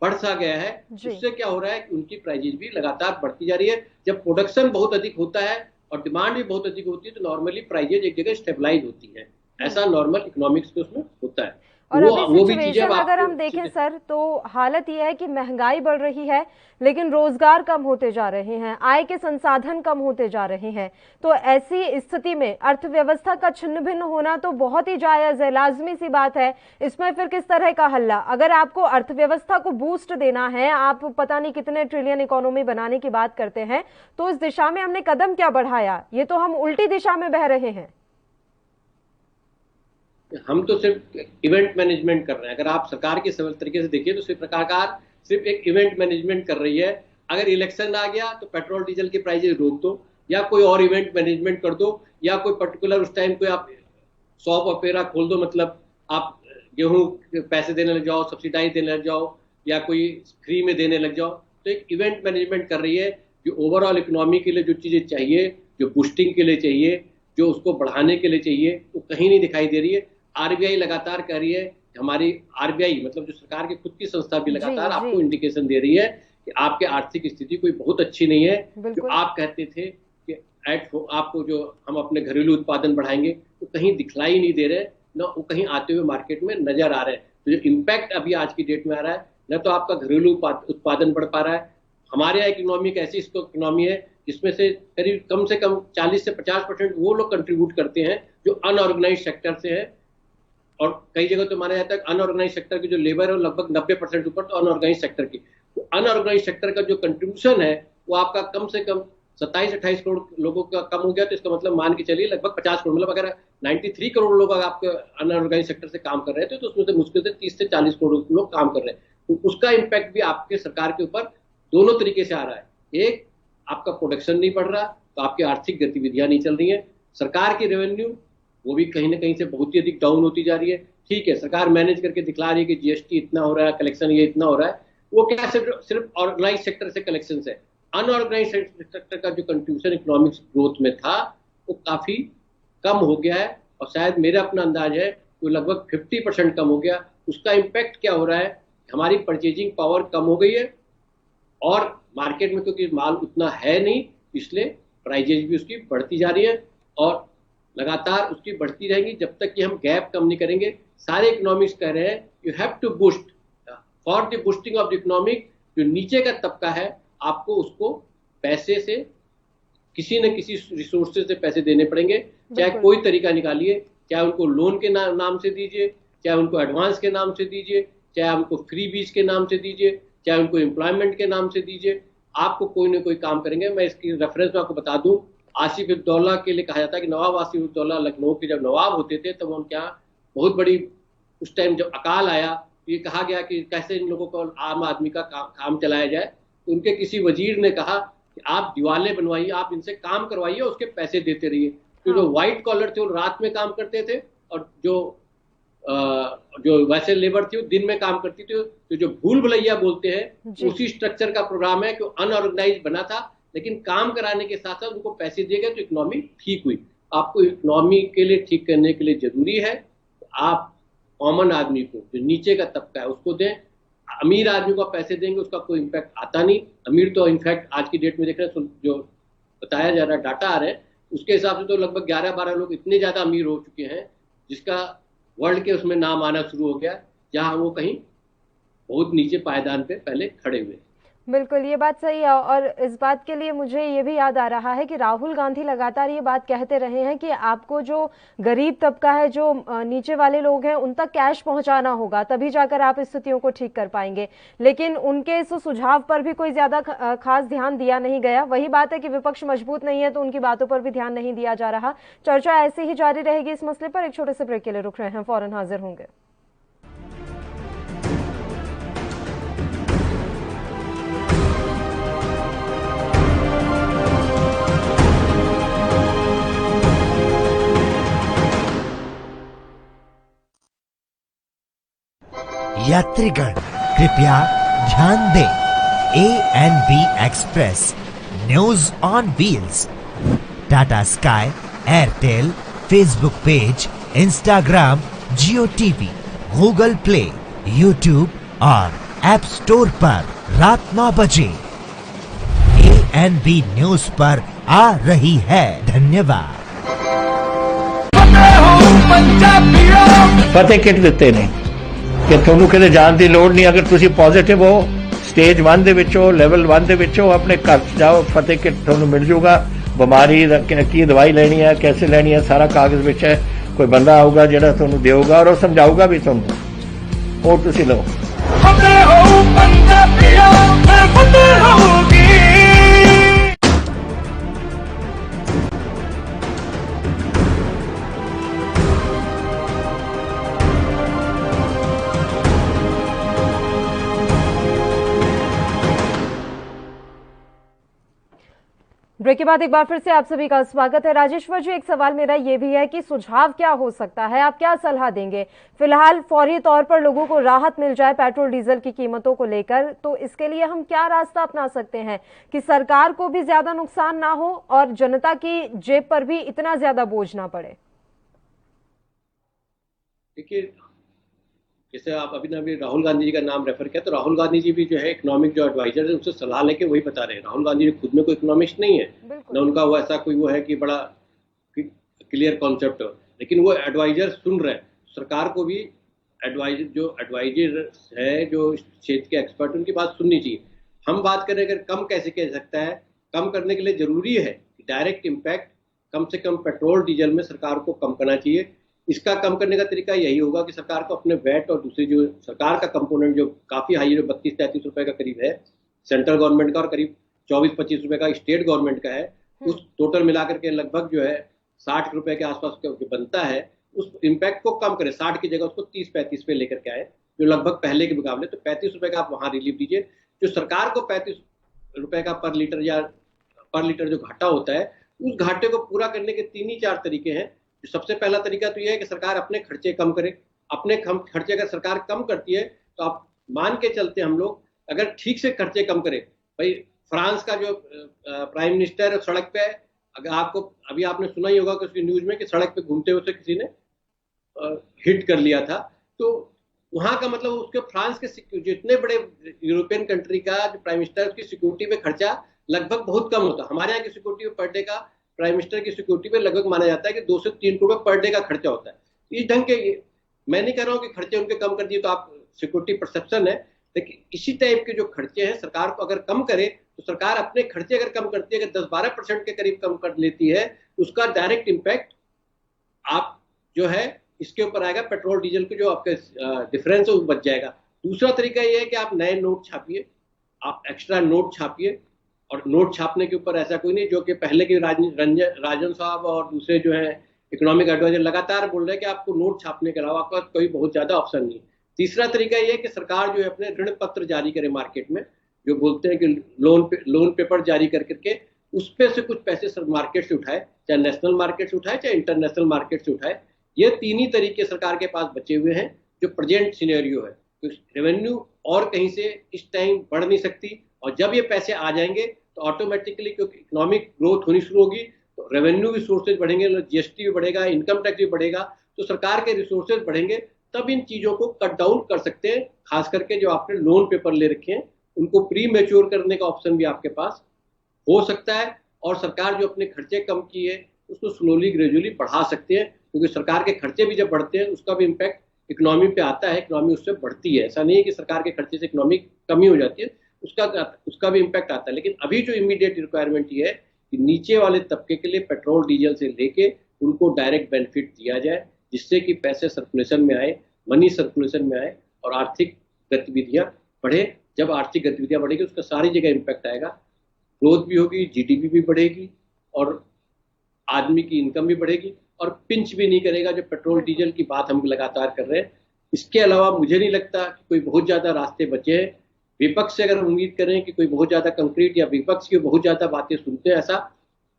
बढ़ सा गया है। उससे क्या हो रहा है कि उनकी प्राइजेस भी लगातार बढ़ती जा रही है। जब प्रोडक्शन बहुत अधिक होता है और डिमांड भी बहुत अधिक होती है, तो नॉर्मली प्राइजेज एक जगह स्टेबलाइज होती है। ऐसा नॉर्मल इकोनॉमिक्स के उसमें होता है। और अभी सिचुएशन अगर हम देखें सर, तो हालत यह है कि महंगाई बढ़ रही है, लेकिन रोजगार कम होते जा रहे हैं, आय के संसाधन कम होते जा रहे हैं। तो ऐसी स्थिति में अर्थव्यवस्था का छिन्न भिन्न होना तो बहुत ही जायज है, लाजमी सी बात है। इसमें फिर किस तरह का हल्ला? अगर आपको अर्थव्यवस्था को बूस्ट देना है, आप पता नहीं कितने ट्रिलियन इकोनॉमी बनाने की बात करते हैं, तो इस दिशा में हमने कदम क्या बढ़ाया? ये तो हम उल्टी दिशा में बह रहे हैं। हम तो सिर्फ इवेंट मैनेजमेंट कर रहे हैं। अगर आप सरकार के तरीके से देखिए तो सरकार सिर्फ एक इवेंट मैनेजमेंट कर रही है। अगर इलेक्शन आ गया तो पेट्रोल डीजल की प्राइजेस रोक दो, या कोई और इवेंट मैनेजमेंट कर दो, या कोई पर्टिकुलर उस टाइम कोई आप शॉप वगैरह खोल दो, मतलब आप गेहूं पैसे देने लग जाओ, सब्सिडाइज देने लग जाओ, या कोई फ्री में देने लग जाओ। तो एक इवेंट मैनेजमेंट कर रही है। जो ओवरऑल इकोनॉमी के लिए जो चीजें चाहिए, जो बूस्टिंग के लिए चाहिए, जो उसको बढ़ाने के लिए चाहिए, वो कहीं नहीं दिखाई दे रही है। आरबीआई लगातार कह रही है, हमारी आरबीआई मतलब जो सरकार की खुद की संस्था भी लगातार आपको इंडिकेशन दे रही है कि आपके आर्थिक स्थिति कोई बहुत अच्छी नहीं है। जो आप कहते थे कि आपको जो हम अपने घरेलू उत्पादन बढ़ाएंगे, वो कहीं दिखलाई नहीं दे रहे, ना वो कहीं आते हुए मार्केट में नजर आ रहे हैं। तो जो इम्पैक्ट अभी आज की डेट में आ रहा है, न तो आपका घरेलू उत्पादन बढ़ पा रहा है। हमारे यहाँ इकोनॉमी एक ऐसी इकोनॉमी है जिसमें से करीब कम से कम 40 से 50% वो लोग कंट्रीब्यूट करते हैं जो अनऑर्गेनाइज सेक्टर से है, और कई जगह तो माना जाता है अनऑर्गेनाइज सेक्टर की जो लेबर है वो लगभग 90% ऊपर तो अनऑर्गेनाइज सेक्टर की। तो अनऑर्गेनाइज सेक्टर का जो कंट्रीब्यूशन है वो आपका कम से कम 27-28 करोड़ लोगों का कम हो गया। तो इसका मतलब मान के चलिए लगभग 50 करोड़, मतलब अगर 93 करोड़ लोग आपके अनऑर्गेनाइज सेक्टर से काम कर रहे थे तो उसमें से मुश्किल से 30 से 40 करोड़ लोग काम कर रहे हैं। तो उसका इम्पैक्ट भी आपके सरकार के ऊपर दोनों तरीके से आ रहा है। एक, आपका प्रोडक्शन नहीं बढ़ रहा तो आपकी आर्थिक गतिविधियां नहीं चल रही है। सरकार की रेवेन्यू वो भी कहीं ना कहीं से बहुत ही अधिक डाउन होती जा रही है। ठीक है, सरकार मैनेज करके दिखला रही है कि जीएसटी इतना हो रहा है, कलेक्शन ये इतना हो रहा है, वो क्या सिर्फ ऑर्गेनाइज सेक्टर से कलेक्शन है। अनऑर्गेनाइज सेक्टर का जो कंट्रीब्यूशन इकोनॉमिक्स ग्रोथ में था वो काफी कम हो गया है, और शायद मेरा अपना अंदाज है वो लगभग 50% कम हो गया। उसका इम्पैक्ट क्या हो रहा है, हमारी परचेजिंग पावर कम हो गई है, और मार्केट में क्योंकि माल उतना है नहीं, इसलिए प्राइजेज भी उसकी बढ़ती जा रही है, और लगातार उसकी बढ़ती रहेंगी जब तक कि हम गैप कम नहीं करेंगे। सारे इकोनॉमिक्स कह रहे हैं you have to boost for the boosting of the economic. जो नीचे का तबका है आपको उसको पैसे से किसी न किसी रिसोर्सेज से पैसे देने पड़ेंगे, चाहे कोई तरीका निकालिए, चाहे उनको लोन के नाम से दीजिए, चाहे उनको एडवांस के नाम से दीजिए, चाहे उनको फ्री बीज के नाम से दीजिए, चाहे उनको एम्प्लॉयमेंट के नाम से दीजिए, आपको कोई ना कोई काम करेंगे। मैं इसकी रेफरेंस में आपको बता दूं, आसिफ उद्दौला के लिए कहा जाता है कि नवाब आसिफ उद्दौला लखनऊ के जब नवाब होते थे तब उनके यहाँ बहुत बड़ी, उस टाइम जब अकाल आया ये कहा गया कि कैसे इन लोगों को आम आदमी का काम चलाया जाए। तो उनके किसी वजीर ने कहा कि आप दीवारें बनवाइए, आप इनसे काम करवाइए, उसके पैसे देते रहिए। तो जो व्हाइट कॉलर थे वो रात में काम करते थे, और जो वैसे लेबर थी वो दिन में काम करती थी। तो जो भूल भुलैया बोलते हैं उसी स्ट्रक्चर का प्रोग्राम है कि अनऑर्गेनाइज बना था, लेकिन काम कराने के साथ साथ उनको पैसे दिए गए तो इकोनॉमी ठीक हुई। आपको इकोनॉमी के लिए ठीक करने के लिए जरूरी है आप कॉमन आदमी को, जो नीचे का तबका है, उसको दें। अमीर आदमी को पैसे देंगे उसका कोई इम्पैक्ट आता नहीं। अमीर तो इनफैक्ट आज की डेट में देख रहे हैं, जो बताया जा रहा है, डाटा आ रहे हैं, उसके हिसाब से तो लगभग 11-12 लोग इतने ज्यादा अमीर हो चुके हैं जिसका वर्ल्ड के उसमें नाम आना शुरू हो गया, जहां वो कहीं बहुत नीचे पायदान पे पहले खड़े हुए। बिल्कुल, ये बात सही है। और इस बात के लिए मुझे ये भी याद आ रहा है कि राहुल गांधी लगातार ये बात कहते रहे हैं कि आपको जो गरीब तबका है, जो नीचे वाले लोग हैं, उन तक कैश पहुंचाना होगा, तभी जाकर आप स्थितियों को ठीक कर पाएंगे। लेकिन उनके इस सुझाव पर भी कोई ज्यादा खास ध्यान दिया नहीं गया। वही बात है कि विपक्ष मजबूत नहीं है तो उनकी बातों पर भी ध्यान नहीं दिया जा रहा। चर्चा ऐसे ही जारी रहेगी इस मसले पर। एक छोटे से ब्रेक के लिए रुक रहे हैं, फौरन हाजिर होंगे। यात्रीगण कृपया ध्यान दें, A&B express, news on wheels, Tata sky, Airtel, Facebook page, Instagram, Jio TV, Google play, YouTube और ऐप स्टोर पर रात 9 बजे A&B न्यूज पर आ रही है। धन्यवाद। फतेह किट ਦਿੱਤੇ ਨੇ ਕਿ ਤੁਹਾਨੂੰ ਕਿਤੇ ਜਾਣ ਦੀ ਲੋੜ ਨਹੀਂ। ਅਗਰ ਤੁਸੀਂ ਪੋਜ਼ਿਟਿਵ ਹੋ, ਸਟੇਜ 1 ਦੇ ਵਿੱਚ ਹੋ, ਲੈਵਲ 1 ਦੇ ਵਿੱਚ ਹੋ, ਆਪਣੇ ਘਰ 'ਚ ਜਾਓ, ਫਤਿਹ ਕਿਟ ਤੁਹਾਨੂੰ ਮਿਲ ਜੂਗਾ। ਬਿਮਾਰੀ ਦਾ ਕੀ ਦਵਾਈ ਲੈਣੀ ਹੈ, कैसे ਲੈਣੀ ਹੈ, ਸਾਰਾ ਕਾਗਜ਼ ਵਿੱਚ ਹੈ। ਕੋਈ ਬੰਦਾ ਆਊਗਾ ਜਿਹੜਾ ਤੁਹਾਨੂੰ ਦੇਊਗਾ ਔਰ ਉਹ ਸਮਝਾਊਗਾ ਵੀ ਤੁਹਾਨੂੰ, ਉਹ ਤੁਸੀਂ ਲਓ। ਫਤਿਹ ਹੋ ਪੰਜਾਬੀਓ, ਫਤਿਹ ਹੋਊਗੀ। ब्रेक के बाद एक बार फिर से आप सभी का स्वागत है। राजेश्वर जी, एक सवाल मेरा ये भी है कि सुझाव क्या हो सकता है, आप क्या सलाह देंगे? फिलहाल फौरी तौर पर लोगों को राहत मिल जाए पेट्रोल डीजल की कीमतों को लेकर, तो इसके लिए हम क्या रास्ता अपना सकते हैं कि सरकार को भी ज्यादा नुकसान ना हो और जनता की जेब पर भी इतना ज्यादा बोझ ना पड़े? देखिए, जैसे आप अभी राहुल गांधी जी का नाम रेफर किया, तो राहुल गांधी जी भी जो है इकोनॉमिक जो एडवाइजर है उनसे सलाह लेके वही बता रहे हैं। राहुल गांधी जी खुद में कोई इकोनॉमिस्ट नहीं है, ना उनका वो ऐसा कोई वो है कि बड़ा क्लियर कॉन्सेप्ट हो, लेकिन वो एडवाइजर सुन रहे हैं। सरकार को भी एडवाइजर है, जो क्षेत्र के एक्सपर्ट, उनकी बात सुननी चाहिए। हम बात करें अगर कम कैसे किया सकता है, कम करने के लिए जरूरी है कि डायरेक्ट इम्पैक्ट कम से कम पेट्रोल डीजल में सरकार को कम करना चाहिए। इसका कम करने का तरीका यही होगा कि सरकार को अपने वैट और दूसरी जो सरकार का कंपोनेंट जो काफी हाई है, जो 32-33 रुपए का करीब है सेंट्रल गवर्नमेंट का और करीब 24-25 रुपए का स्टेट गवर्नमेंट का है, उस टोटल मिलाकर के लगभग जो है 60 रुपए के आसपास जो बनता है, उस इम्पैक्ट को कम करे। 60 की जगह उसको 30-35 पे लेकर के आए, जो लगभग पहले के मुकाबले। तो 35 रुपए का आप वहां रिलीफ दीजिए। जो सरकार को 35 रुपए का पर लीटर जो घाटा होता है, उस घाटे को पूरा करने के 3-4 तरीके हैं। सबसे पहला तरीका तो यह है कि सरकार अपने खर्चे कम करे। अपने खर्चे अगर सरकार कम करती है तो आप मान के चलते हम लोग अगर ठीक से खर्चे कम करें, भाई फ्रांस का जो प्राइम मिनिस्टर है सड़क पे है, अगर आपने सुना ही होगा कि उसकी न्यूज में कि सड़क पे घूमते हुए किसी ने हिट कर लिया था, तो वहां का मतलब उसके फ्रांस के जितने बड़े यूरोपियन कंट्री का जो प्राइम मिनिस्टर, उसकी सिक्योरिटी पे खर्चा लगभग बहुत कम होता है। हमारे यहाँ की सिक्योरिटी पे पर डे का प्राइम मिनिस्टर की सिक्योरिटी पे लगभग माना जाता है कि 2 से 3 करोड़ पर डे का खर्चा होता है। इस ढंग के, मैं नहीं कह रहा हूँ कि खर्चे उनके कम कर दिए तो आप सिक्योरिटी परसेप्शन है, लेकिन इसी टाइप के जो खर्चे हैं सरकार को अगर कम करे तो सरकार अपने खर्चे अगर कम करती है, अगर 10-12% के करीब कम कर लेती है, उसका डायरेक्ट इम्पैक्ट आप जो है इसके ऊपर आएगा। पेट्रोल डीजल के जो आपके डिफरेंस है वो बच जाएगा। दूसरा तरीका यह है कि आप नए नोट छापिए, आप एक्स्ट्रा नोट छापिए। और नोट छापने के ऊपर ऐसा कोई नहीं, जो कि पहले के राजन साहब और दूसरे जो है इकोनॉमिक एडवाइजर लगातार बोल रहे हैं कि आपको नोट छापने के अलावा आपका कोई बहुत ज्यादा ऑप्शन नहीं है। तीसरा तरीका यह है कि सरकार जो है अपने ऋण पत्र जारी करे मार्केट में, जो बोलते हैं कि लोन पेपर जारी करके उस पे से कुछ पैसे मार्केट से उठाए, चाहे नेशनल मार्केट से उठाए चाहे इंटरनेशनल मार्केट से उठाए। ये 3 ही तरीके सरकार के पास बचे हुए हैं जो प्रेजेंट सिनेरियो है। तो रेवेन्यू और कहीं से इस टाइम बढ़ नहीं सकती, और जब ये पैसे आ जाएंगे तो ऑटोमेटिकली क्योंकि इकोनॉमिक ग्रोथ होनी शुरू होगी तो रेवेन्यू भी सोर्सेज बढ़ेंगे, जीएसटी भी बढ़ेगा, इनकम टैक्स भी बढ़ेगा, तो सरकार के रिसोर्सेज बढ़ेंगे, तब इन चीजों को कट डाउन कर सकते हैं। खास करके जो आपने लोन पेपर ले रखे हैं उनको प्री मैच्योर करने का ऑप्शन भी आपके पास हो सकता है, और सरकार जो अपने खर्चे कम किए उसको स्लोली ग्रेजुअली बढ़ा सकते हैं, क्योंकि सरकार के खर्चे भी जब बढ़ते हैं उसका भी इम्पैक्ट इकोनॉमी पे आता है, इकोनॉमी उससे बढ़ती है। ऐसा नहीं है कि सरकार के खर्चे से इकोनॉमी कमी हो जाती है, उसका भी इम्पैक्ट आता है। लेकिन अभी जो इमीडिएट रिक्वायरमेंट ये है कि नीचे वाले तबके के लिए पेट्रोल डीजल से लेके उनको डायरेक्ट बेनिफिट दिया जाए, जिससे कि पैसे सर्कुलेशन में आए, मनी सर्कुलेशन में आए और आर्थिक गतिविधियां बढ़े। जब आर्थिक गतिविधियां बढ़ेगी उसका सारी जगह इम्पैक्ट आएगा, ग्रोथ भी होगी, जीडीपी भी बढ़ेगी और आदमी की इनकम भी बढ़ेगी, और पिंच भी नहीं करेगा जो पेट्रोल डीजल की बात हम लगातार कर रहे हैं। इसके अलावा मुझे नहीं लगता कि कोई बहुत ज्यादा रास्ते बचे हैं। विपक्ष से अगर उम्मीद करें कि कोई बहुत ज्यादा कंक्रीट, या विपक्ष की बहुत ज्यादा बातें सुनते हैं, ऐसा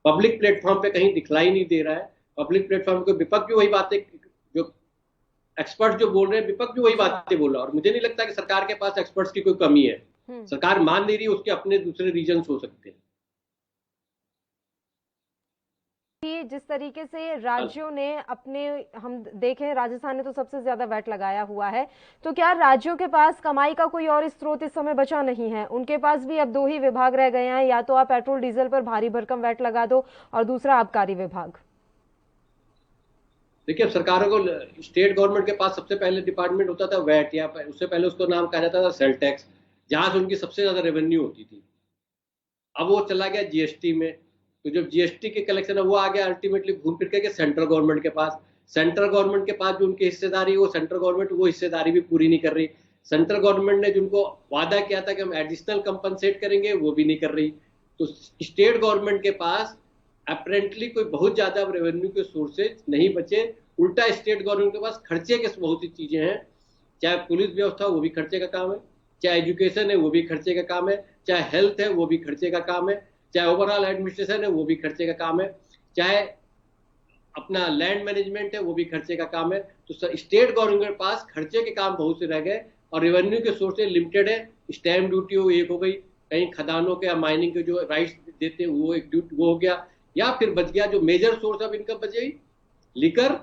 पब्लिक प्लेटफॉर्म पे कहीं दिखलाई नहीं दे रहा है। पब्लिक प्लेटफॉर्म पे विपक्ष भी वही बातें, जो एक्सपर्ट जो बोल रहे हैं, विपक्ष भी वही बातें बोल रहा है। और मुझे नहीं लगता कि सरकार के पास एक्सपर्ट्स की कोई कमी है। सरकार मान नहीं रही, उसके अपने दूसरे रीजन्स हो सकते हैं। जिस तरीके से राज्यों ने अपने, हम देखें राजस्थान ने तो सबसे ज्यादा वैट लगाया हुआ है, तो क्या राज्यों के पास कमाई का कोई और स्रोत इस समय बचा नहीं है? उनके पास भी अब 2 ही विभाग रह गए हैं, या तो आप पेट्रोल डीजल पर भारी भरकम वैट लगा दो और दूसरा आबकारी विभाग। देखिए, अब सरकारों को, स्टेट गवर्नमेंट के पास सबसे पहले डिपार्टमेंट होता था वैट, या उससे पहले उसको नाम कहा जाता था सेल टैक्स, जहां से उनकी सबसे ज्यादा रेवेन्यू होती थी। अब वो चला गया जीएसटी में, तो जब जीएसटी के कलेक्शन है वो आ गया अल्टीमेटली घूम फिर के सेंट्रल गवर्नमेंट के पास। सेंट्रल गवर्नमेंट के पास जो उनकी हिस्सेदारी, वो सेंट्रल गवर्नमेंट वो हिस्सेदारी भी पूरी नहीं कर रही। सेंट्रल गवर्नमेंट ने जिनको वादा किया था कि हम एडिशनल कंपनसेट करेंगे, वो भी नहीं कर रही। तो स्टेट गवर्नमेंट के पास अपेरेंटली कोई बहुत ज्यादा रेवेन्यू के सोर्सेज नहीं बचे। उल्टा स्टेट गवर्नमेंट के पास खर्चे के बहुत सी चीजें हैं, चाहे पुलिस व्यवस्था वो भी खर्चे का काम है, चाहे एजुकेशन है वो भी खर्चे का काम है, चाहे हेल्थ है वो भी खर्चे का काम है, चाहे ओवरऑल एडमिनिस्ट्रेशन है वो भी खर्चे का काम है, चाहे अपना लैंड मैनेजमेंट है वो भी खर्चे का काम है। तो स्टेट गवर्नमेंट के पास खर्चे के काम बहुत से रह गए और रेवेन्यू के सोर्सेज लिमिटेड है। स्टैम्प ड्यूटी वो एक हो गई, कहीं खदानों के या माइनिंग के जो राइट्स देते हैं वो एक ड्यूटी वो हो गया, या फिर बच गया जो मेजर सोर्स ऑफ इनकम बच गई लिकर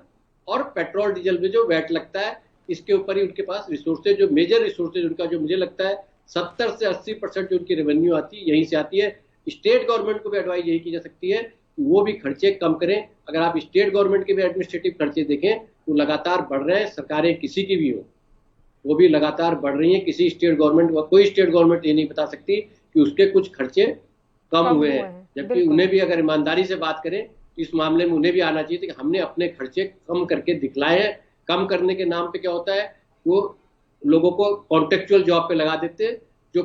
और पेट्रोल डीजल में जो वैट लगता है, इसके ऊपर ही उनके पास रिसोर्सेज जो मेजर रिसोर्सेज उनका जो मुझे लगता है 70 से 80% जो उनकी रेवेन्यू आती है यहीं से आती है। स्टेट गवर्नमेंट को भी एडवाइस यही की जा सकती है कि वो भी खर्चे कम करें। अगर आप स्टेट गवर्नमेंट के भी एडमिनिस्ट्रेटिव खर्चे देखें तो लगातार बढ़ रहे हैं, सरकारें किसी की भी हो वो भी लगातार बढ़ रही हैं। किसी स्टेट गवर्नमेंट कोई स्टेट गवर्नमेंट ये नहीं बता सकती कि उसके कुछ खर्चे कम हुए हैं, जबकि उन्हें भी अगर ईमानदारी से बात करें तो इस मामले में उन्हें भी आना चाहिए कि हमने अपने खर्चे कम करके दिखलाए हैं। कम करने के नाम पे क्या होता है, वो लोगों को कॉन्ट्रेक्चुअल जॉब पे लगा देते हैं, जो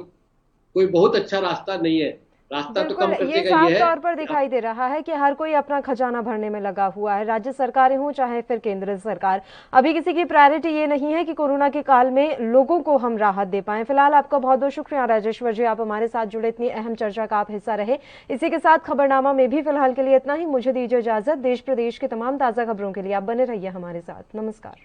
कोई बहुत अच्छा रास्ता नहीं है। रास्ता तो कम करने ये का साफ ये है। तौर पर दिखाई दे रहा है कि हर कोई अपना खजाना भरने में लगा हुआ है, राज्य सरकारें हों चाहे फिर केंद्र सरकार। अभी किसी की प्रायोरिटी ये नहीं है कि कोरोना के काल में लोगों को हम राहत दे पाएं। फिलहाल आपका बहुत बहुत शुक्रिया राजेश्वर जी, आप हमारे साथ जुड़े, इतनी अहम चर्चा का आप हिस्सा रहे। इसी के साथ खबरनामा में भी फिलहाल के लिए इतना ही। मुझे दीजिए इजाजत। देश प्रदेश के तमाम ताजा खबरों के लिए आप बने रहिए हमारे साथ। नमस्कार।